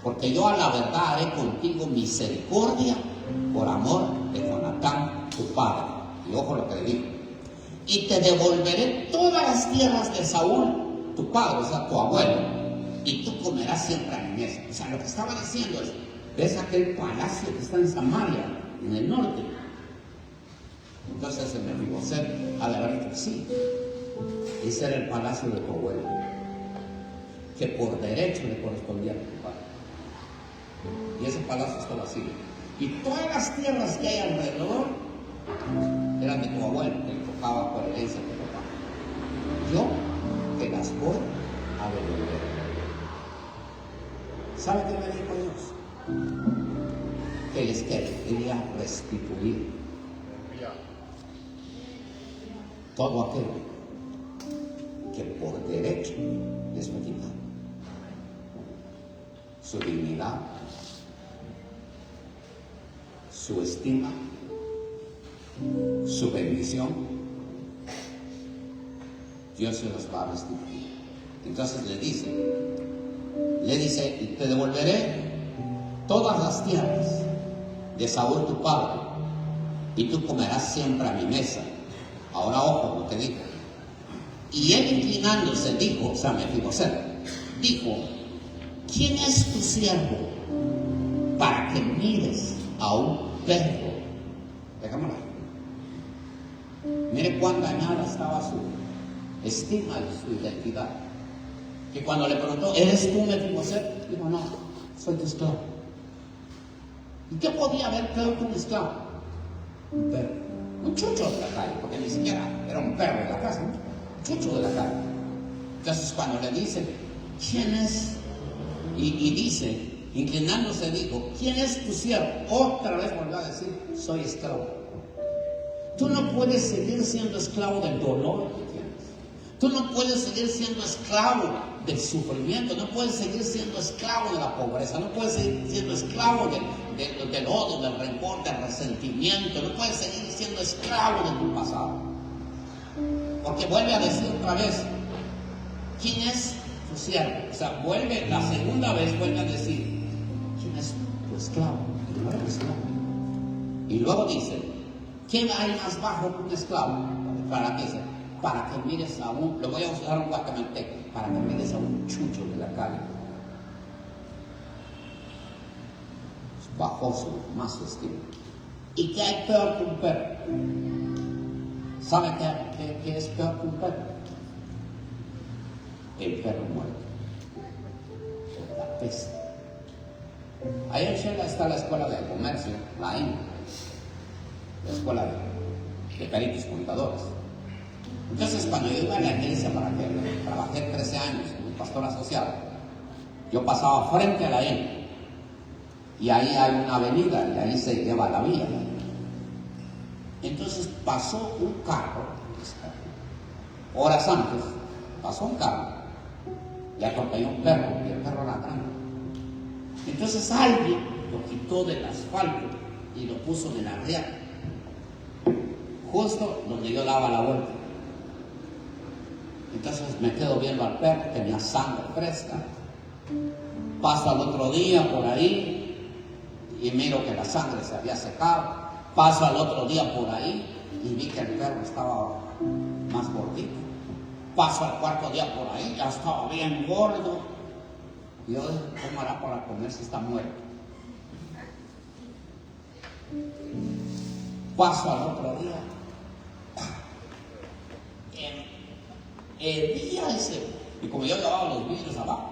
porque yo a la verdad haré contigo misericordia por amor de Jonatán, tu padre. Y ojo lo que le dijo. Y te devolveré todas las tierras de Saúl, tu padre, o sea, tu abuelo, y tú comerás siempre a mi mesa. O sea, lo que estaba diciendo es, ¿ves aquel palacio que está en Samaria, en el norte? Entonces el Mefiboset, al haber dicho, sí, ese era el palacio de tu abuelo, que por derecho le correspondía a tu padre. Y ese palacio está vacío. Y todas las tierras que hay alrededor eran de tu abuelo, que le tocaba por herencia a tu papá. Yo te las voy a devolver. ¿Sabe qué me dijo Dios? Que les quería restituir todo aquello que por derecho les fue quitado. Su dignidad, su estima, su bendición, Dios se los va a restituir. Entonces le dice, y te devolveré todas las tierras de Saúl tu padre, y tú comerás siempre a mi mesa. Ahora ojo lo que dijo. Y él inclinándose dijo, o sea, Mefiboset, dijo, ¿quién es tu siervo para que mires a un perro? Déjamela. Mire cuán dañada estaba su estima y su identidad. Que cuando le preguntó, ¿eres tú Mefiboset? Dijo, no, soy tu esclavo. ¿Y qué podía haber peor que un esclavo? Un perro. Un chucho de la calle, porque ni siquiera era un perro de la casa, ¿no? Un chucho de la calle. Entonces cuando le dicen, ¿quién es? Y dice, inclinándose dijo, ¿quién es tu siervo? Otra vez volvió a decir, soy esclavo. Tú no puedes seguir siendo esclavo del dolor que tienes. Tú no puedes seguir siendo esclavo del sufrimiento. No puedes seguir siendo esclavo de la pobreza. No puedes seguir siendo esclavo del odio, del rencor, del resentimiento. No puedes seguir siendo esclavo de tu pasado. Porque vuelve a decir otra vez, ¿quién es tu siervo? O sea, la segunda vez vuelve a decir, ¿quién es tu esclavo? Y no era un esclavo. Y luego dice, ¿quién hay más bajo que un esclavo? ¿Para qué? Para que mires a lo voy a usar un guatemalteco, para que mires a un chucho de la calle. Bajó más su estima. ¿Y qué hay peor que un perro? ¿Sabe qué es peor que un perro? El perro muerto. La peste. Ahí en Shela está la escuela de comercio, la ENA, la escuela de peritos contadores. Entonces, cuando yo iba a la iglesia para que trabajé 13 años como pastor asociado, yo pasaba frente a la ENA. Y ahí hay una avenida y ahí se lleva la vía. Entonces pasó un carro, horas antes, pasó un carro, le atropelló un perro y el perro ladrando. Entonces alguien lo quitó del asfalto y lo puso en la riada, justo donde yo daba la vuelta. Entonces me quedo viendo al perro, tenía sangre fresca. Paso al otro día por ahí y miro que la sangre se había secado. Paso al otro día por ahí y vi que el perro estaba más gordito. Paso al cuarto día por ahí, ya estaba bien gordo. Y yo, ¿cómo hará para comer si está muerto? Paso al otro día. El día ese, y como yo llevaba los vidrios abajo,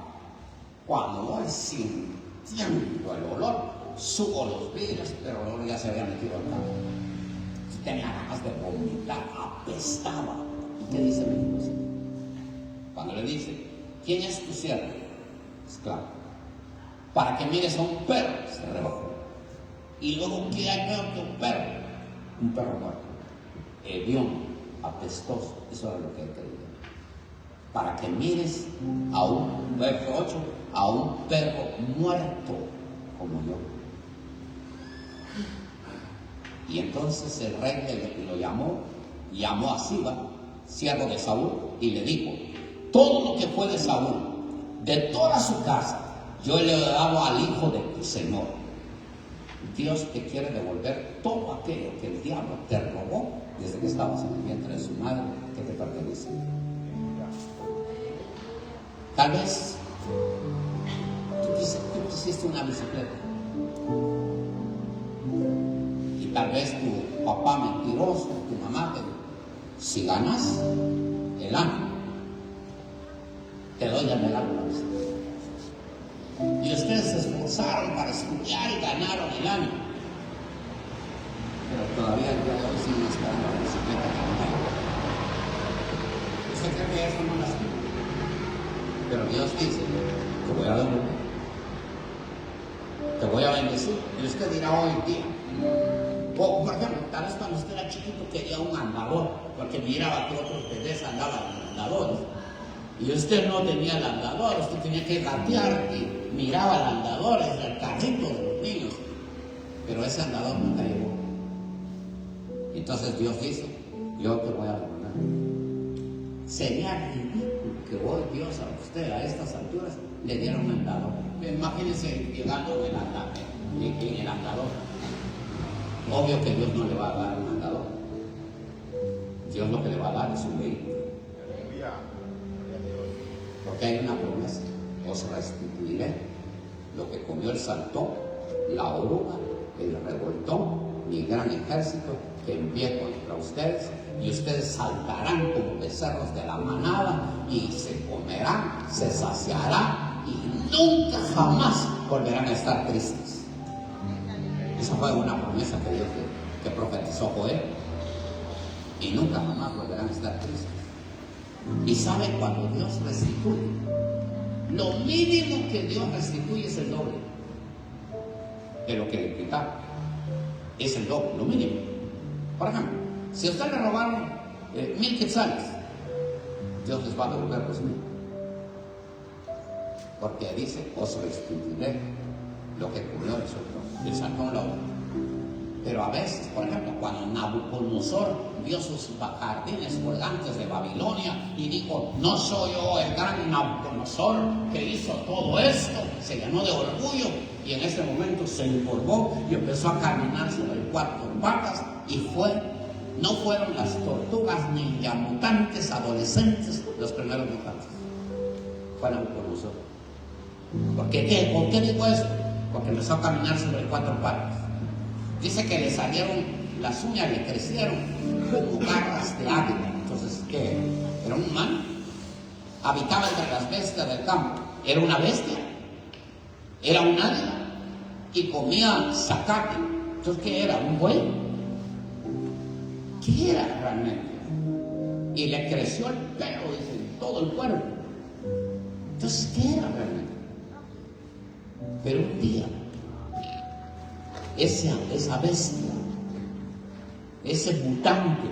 cuando voy sintiendo el olor, subo los vidrios, pero el olor ya se había metido al campo. Tenía ganas de vomitar, apestaba. ¿Y qué dice mi esposa? Cuando le dice, ¿quién es tu siervo? Esclavo. Para que mires a un perro, se rebajó. Y luego, ¿qué hay peor que un perro? Un perro muerto. Hediondo, apestoso. Eso era lo que él quería. Para que mires a un, verso 8, a un perro muerto como yo. Y entonces el rey lo llamó a Siba, siervo de Saúl, y le dijo, todo lo que fue de Saúl, de toda su casa, yo le he dado al hijo de tu señor. Dios te quiere devolver todo aquello que el diablo te robó desde que estabas en el vientre de su madre, que te pertenece. Tal vez tú quisiste una bicicleta. Y tal vez tu papá mentiroso, tu mamá te dijo, si ganas el año, te doy el regalo de la bicicleta. Y ustedes se esforzaron para estudiar y ganaron el año. Pero todavía el día de hoy siguen esperando la bicicleta que no hay. ¿Usted cree que eso no las tiene? Pero Dios dice, te voy a devolver, te voy a bendecir. Y usted dirá hoy día, o por ejemplo, tal vez cuando usted era chiquito quería un andador, porque miraba que otros bebés andaban en andadores. Y usted no tenía el andador, usted tenía que gatear y miraba el andador, era el carrito de los niños. Pero ese andador nunca llegó. Entonces Dios dice, yo te voy a devolver. Sería ridículo que hoy Dios a usted a estas alturas le diera un andador. Imagínense llegando en el andador. Obvio que Dios no le va a dar un andador. Dios lo que le va a dar es un vehículo. Porque hay una promesa, os restituiré lo que comió el saltón, la oruga, el revoltón, mi gran ejército que envié contra ustedes, y ustedes saltarán como becerros de la manada y se comerán, se saciarán y nunca jamás volverán a estar tristes. Esa fue una promesa que Dios que profetizó Joel, y nunca jamás volverán a estar tristes. Y sabe, cuando Dios restituye, lo mínimo que Dios restituye es el doble de lo que le quitaron. Es el doble, lo mínimo. Por ejemplo, si a usted le robaron 1000 quetzales, Dios les va a devolver 2000. Porque dice, os restituiré lo que comió el saltón la oruga. Pero a veces, por ejemplo, cuando Nabucodonosor vio sus jardines colgantes de Babilonia y dijo, no soy yo el gran Nabucodonosor que hizo todo esto, se llenó de orgullo y en ese momento se encorvó y empezó a caminar sobre 4 patas y no fueron las tortugas ni ya mutantes adolescentes los primeros mutantes. Fue Nabucodonosor. ¿Por qué digo eso? Porque empezó a caminar sobre 4 patas. Dice que le salieron las uñas, le crecieron como garras de águila. Entonces, ¿qué? ¿Era un humano? Habitaba entre las bestias del campo. ¿Era una bestia? ¿Era un águila? Y comía zacate. Entonces, ¿qué era? ¿Un buey? ¿Qué era realmente? Y le creció el pelo, dice, en todo el cuerpo. Entonces, ¿qué era realmente? Pero un día, esa bestia, ese mutante,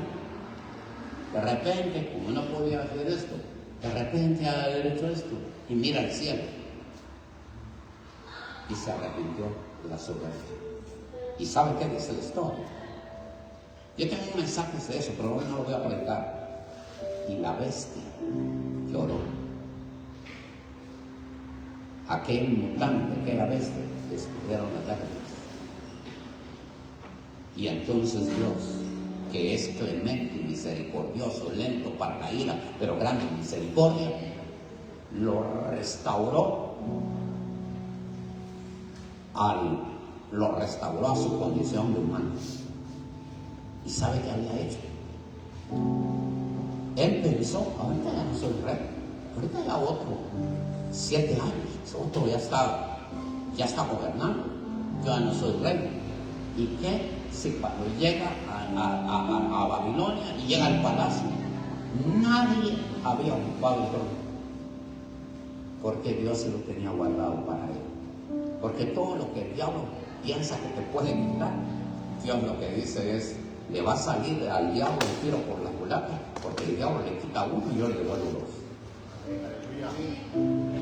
de repente, como no podía hacer esto, de repente ha hecho esto y mira al cielo y se arrepintió de la soberbia. ¿Y sabe qué dice la historia? Yo tengo un mensaje de eso, pero hoy no lo voy a predicar. Y la bestia lloró. Aquel mutante, aquella bestia, descubrieron las lágrimas. Y entonces Dios que es clemente y misericordioso, lento para la ira, pero grande en misericordia, lo restauró a su condición de humano. ¿Y sabe qué había hecho? Él pensó, ahorita ya no soy rey, ahorita ya otro, 7 años, otro ya está gobernando, yo ya no soy rey. ¿Y qué? Si cuando llega a Babilonia y llega al palacio, nadie había ocupado el trono, porque Dios se lo tenía guardado para él. Porque todo lo que el diablo piensa que te puede quitar, Dios lo que dice es, le va a salir al diablo el tiro por la culata, porque el diablo le quita uno y yo le doy 2.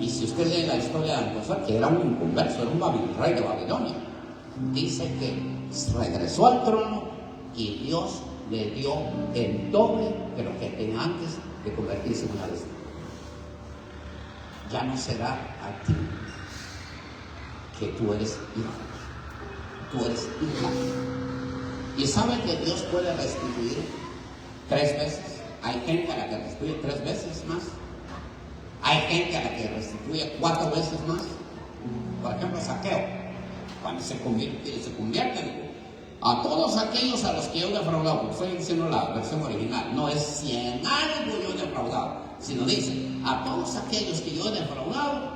Y si usted lee la historia de Nabucodonosor, que era un inconverso, era un rey de Babilonia, dice que regresó al trono y Dios le dio el doble de lo que tenía antes de convertirse en una bestia. Ya no será a ti que tú eres hijo, tú eres hija. Y saben que Dios puede restituir 3 veces. Hay gente a la que restituye 3 veces más. Hay gente a la que restituye 4 veces más. Por ejemplo, Saqueo, cuando se convierte, a todos aquellos a los que yo he defraudado, porque estoy diciendo la versión original, no es 100 algo yo he defraudado, sino dice, a todos aquellos que yo he defraudado,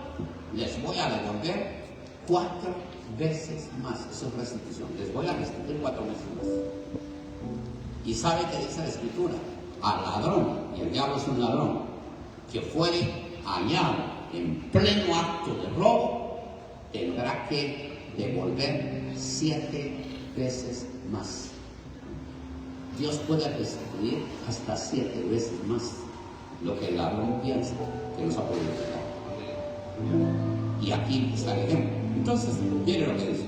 les voy a devolver 4 veces más. Eso es restitución. Les voy a restituir 4 veces más. Y sabe que dice la Escritura, al ladrón, y el diablo es un ladrón, que fuere hallado en pleno acto de robo, tendrá que devolver 7 veces más. Dios puede restituir hasta 7 veces más lo que el ladrón piensa que nos ha podido quitar. Y aquí está el ejemplo. Entonces, mire lo que dice.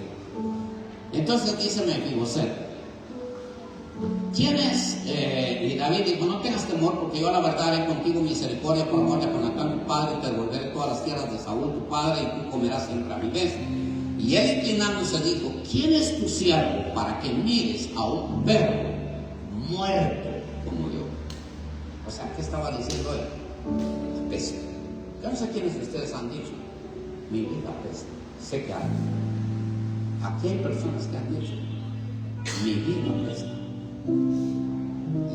Entonces dice Mefiboset, ¿quién es? Y David dijo, no tengas temor, porque yo la verdad haré contigo misericordia por amor de Jonatán tu padre, te devolveré todas las tierras de Saúl tu padre, y tú comerás siempre a mi mesa. Y él inclinándose dijo, ¿quién es tu siervo para que mires a un perro muerto como yo? O sea, ¿qué estaba diciendo él? Apesta. Yo no sé quiénes de ustedes han dicho, mi vida apesta. Sé que hay. Aquí hay personas que han dicho, mi vida apesta.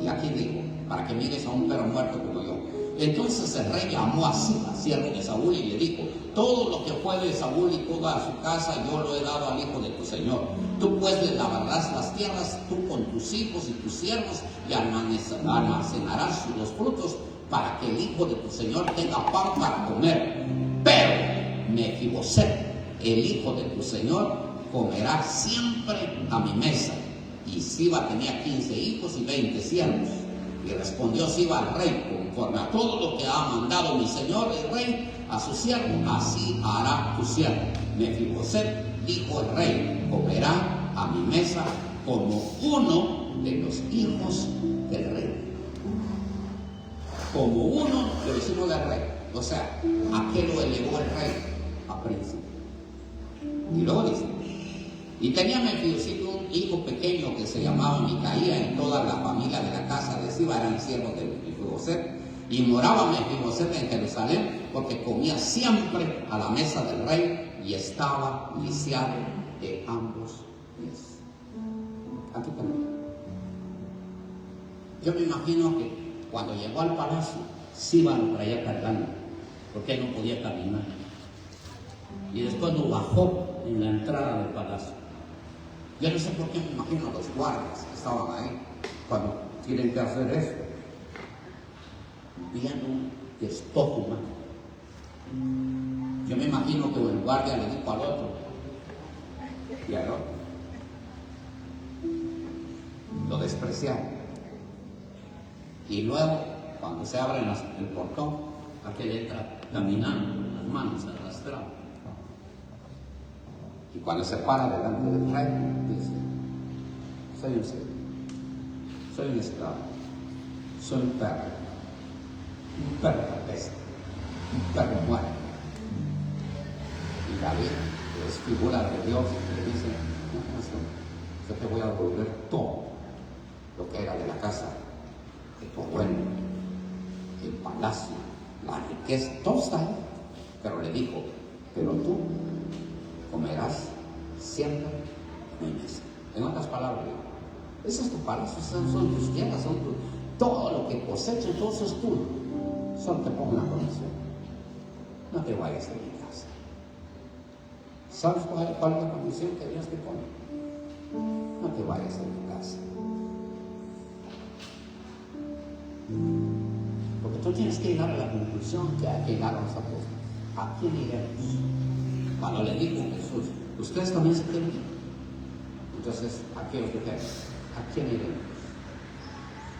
Y aquí digo, para que mires a un perro muerto como yo. Entonces el rey llamó a Siba, siervo de Saúl, y le dijo, todo lo que fue de Saúl y toda su casa yo lo he dado al hijo de tu señor. Tú pues le lavarás las tierras, tú con tus hijos y tus siervos, y almacenarás los frutos para que el hijo de tu señor tenga pan para comer. Pero Mefiboset, el hijo de tu señor, comerá siempre a mi mesa. Y Siba tenía 15 hijos y 20 siervos. Y respondió Siba al rey, conforme a todo lo que ha mandado mi señor el rey a su siervo, así hará tu siervo. Mefiboset, dijo el rey, comerá a mi mesa como uno de los hijos del rey. Como uno de los hijos del rey. O sea, ¿a qué lo elevó el rey? A príncipe. Y luego dice, y tenía Mefiboset un hijo pequeño que se llamaba Micaía, y toda la familia de la casa de Siba eran siervos de Mefiboset. Y moraba Mefiboset en Jerusalén, porque comía siempre a la mesa del rey y estaba lisiado de ambos pies. Aquí también. Yo me imagino que cuando llegó al palacio, Siba lo traía cargando, porque él no podía caminar. Y después lo bajó en la entrada del palacio. Yo no sé por qué me imagino a los guardias que estaban ahí cuando tienen que hacer esto, viendo un despojo humano. Yo me imagino que el guardia le dijo al otro y al otro, lo despreciaron. Y luego, cuando se abre el portón, aquel entra caminando, las manos arrastradas. Y cuando se para delante del rey, dice, soy un siervo, soy un esclavo, soy un perro que apesta, un perro muerto. Y David, que es figura de Dios, le dice, no, yo te voy a devolver todo lo que era de la casa de tu abuelo, el palacio, la riqueza, todo está ahí. Pero le dijo, pero tú comerás siempre en mi mesa. En otras palabras, ese es tu palacio, son tus tierras, todo lo que cosechas, todo eso es tuyo. Solo te pongo una condición: no te vayas de mi casa. ¿Sabes cuál es la condición que Dios te pone? No te vayas de mi casa. Porque tú tienes que llegar a la conclusión que hay que llegar a los apóstoles. ¿A quién iremos? Cuando le dijo Jesús, ustedes también se quieren ir. Entonces, ¿a quién os dijeron? ¿A quién iremos?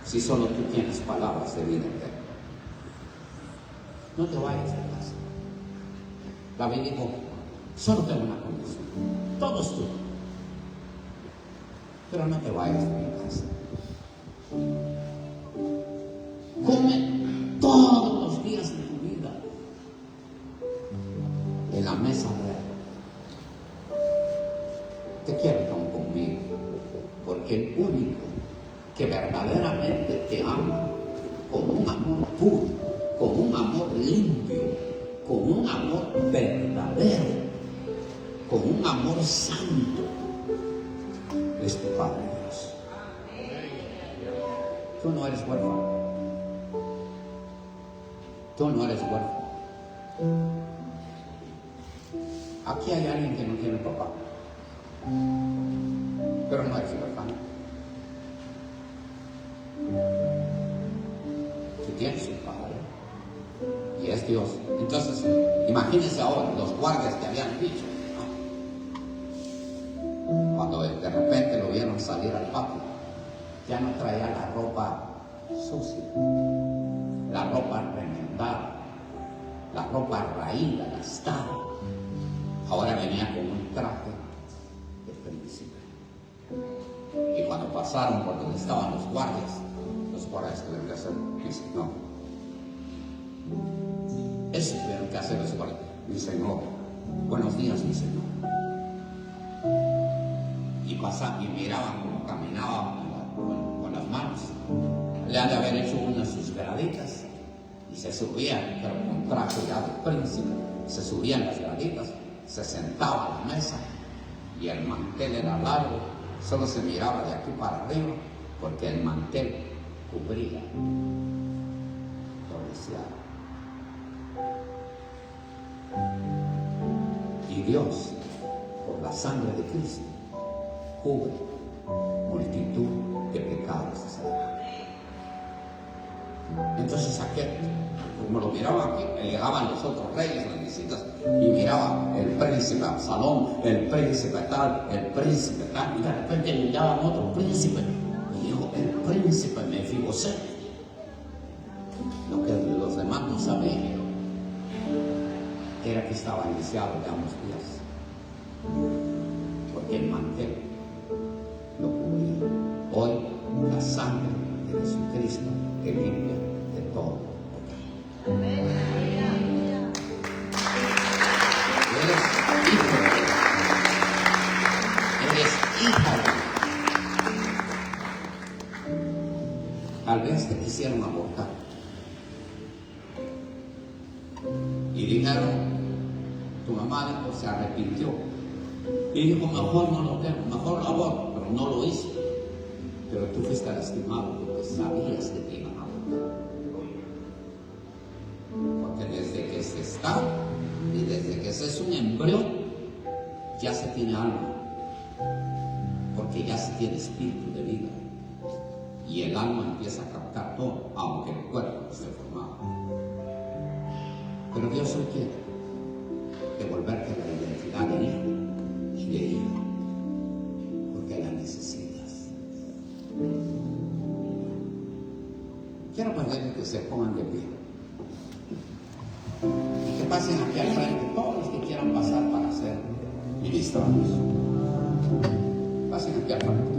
Si solo tú tienes palabras de vida eterna. No te vayas de casa. David dijo, solo tengo una condición. Todo es tuyo. Pero no te vayas de mi casa. Come todos los días de tu vida en la mesa real. Te quiero conmigo, porque el único que verdaderamente te ama con un amor puro, con un amor limpio, con un amor verdadero, con un amor santo, es tu Padre Dios. Tú no eres huérfano. Tú no eres huérfano. Aquí hay alguien que no tiene papá, pero no eres huérfano. Tú tienes un Padre y es Dios. Entonces, imagínense ahora los guardias que habían dicho, cuando de repente lo vieron salir al patio, ya no traía la ropa sucia, la ropa remendada, la ropa raída, gastada. Ahora venía con un traje de príncipe. Y cuando pasaron por donde estaban los guardias tuvieron que hacer, dicen, no. Eso tuvieron que hacer los guardias. Dicen, no. Buenos días, mi Señor. Y pasaban y miraban cómo caminaban con las manos. Le han de haber hecho unas sus graditas y se subían, pero con traje ya de príncipe, se subían las graditas, se sentaba a la mesa y el mantel era largo, solo se miraba de aquí para arriba porque el mantel cubría lo deseado. Y Dios, por la sangre de Cristo, cubre multitud de pecados. Entonces aquel, como lo miraba aquí, llegaban los otros reyes, las visitas, y miraba el príncipe Absalón, el príncipe tal, y de repente miraban otro príncipe, y dijo, el príncipe Mefiboset. Lo que los demás no sabían era que estaba iniciado de ambos días, porque el mantel lo cubría. Hoy la sangre de Jesucristo te limpia de todo pecado. Eres hijo de Dios. Eres hija de Dios. Tal vez te quisieron abortar y dijeron, tu mamá dijo, se arrepintió y dijo, mejor no lo tengo, mejor lo aborto, pero no lo hizo. Pero tú fuiste lastimado porque sabías que te iban a abortar. Porque desde que se está y desde que se es un embrión, ya se tiene alma. Porque ya se tiene espíritu de vida. Y el alma empieza a captar todo, aunque el cuerpo no esté formado. Pero Dios hoy quiere devolverte la identidad de hijo y de hija, porque la necesitas. Quiero pedirles que se pongan de pie y que pasen aquí al frente todos los que quieran pasar para ser ministrados. Pasen aquí al frente.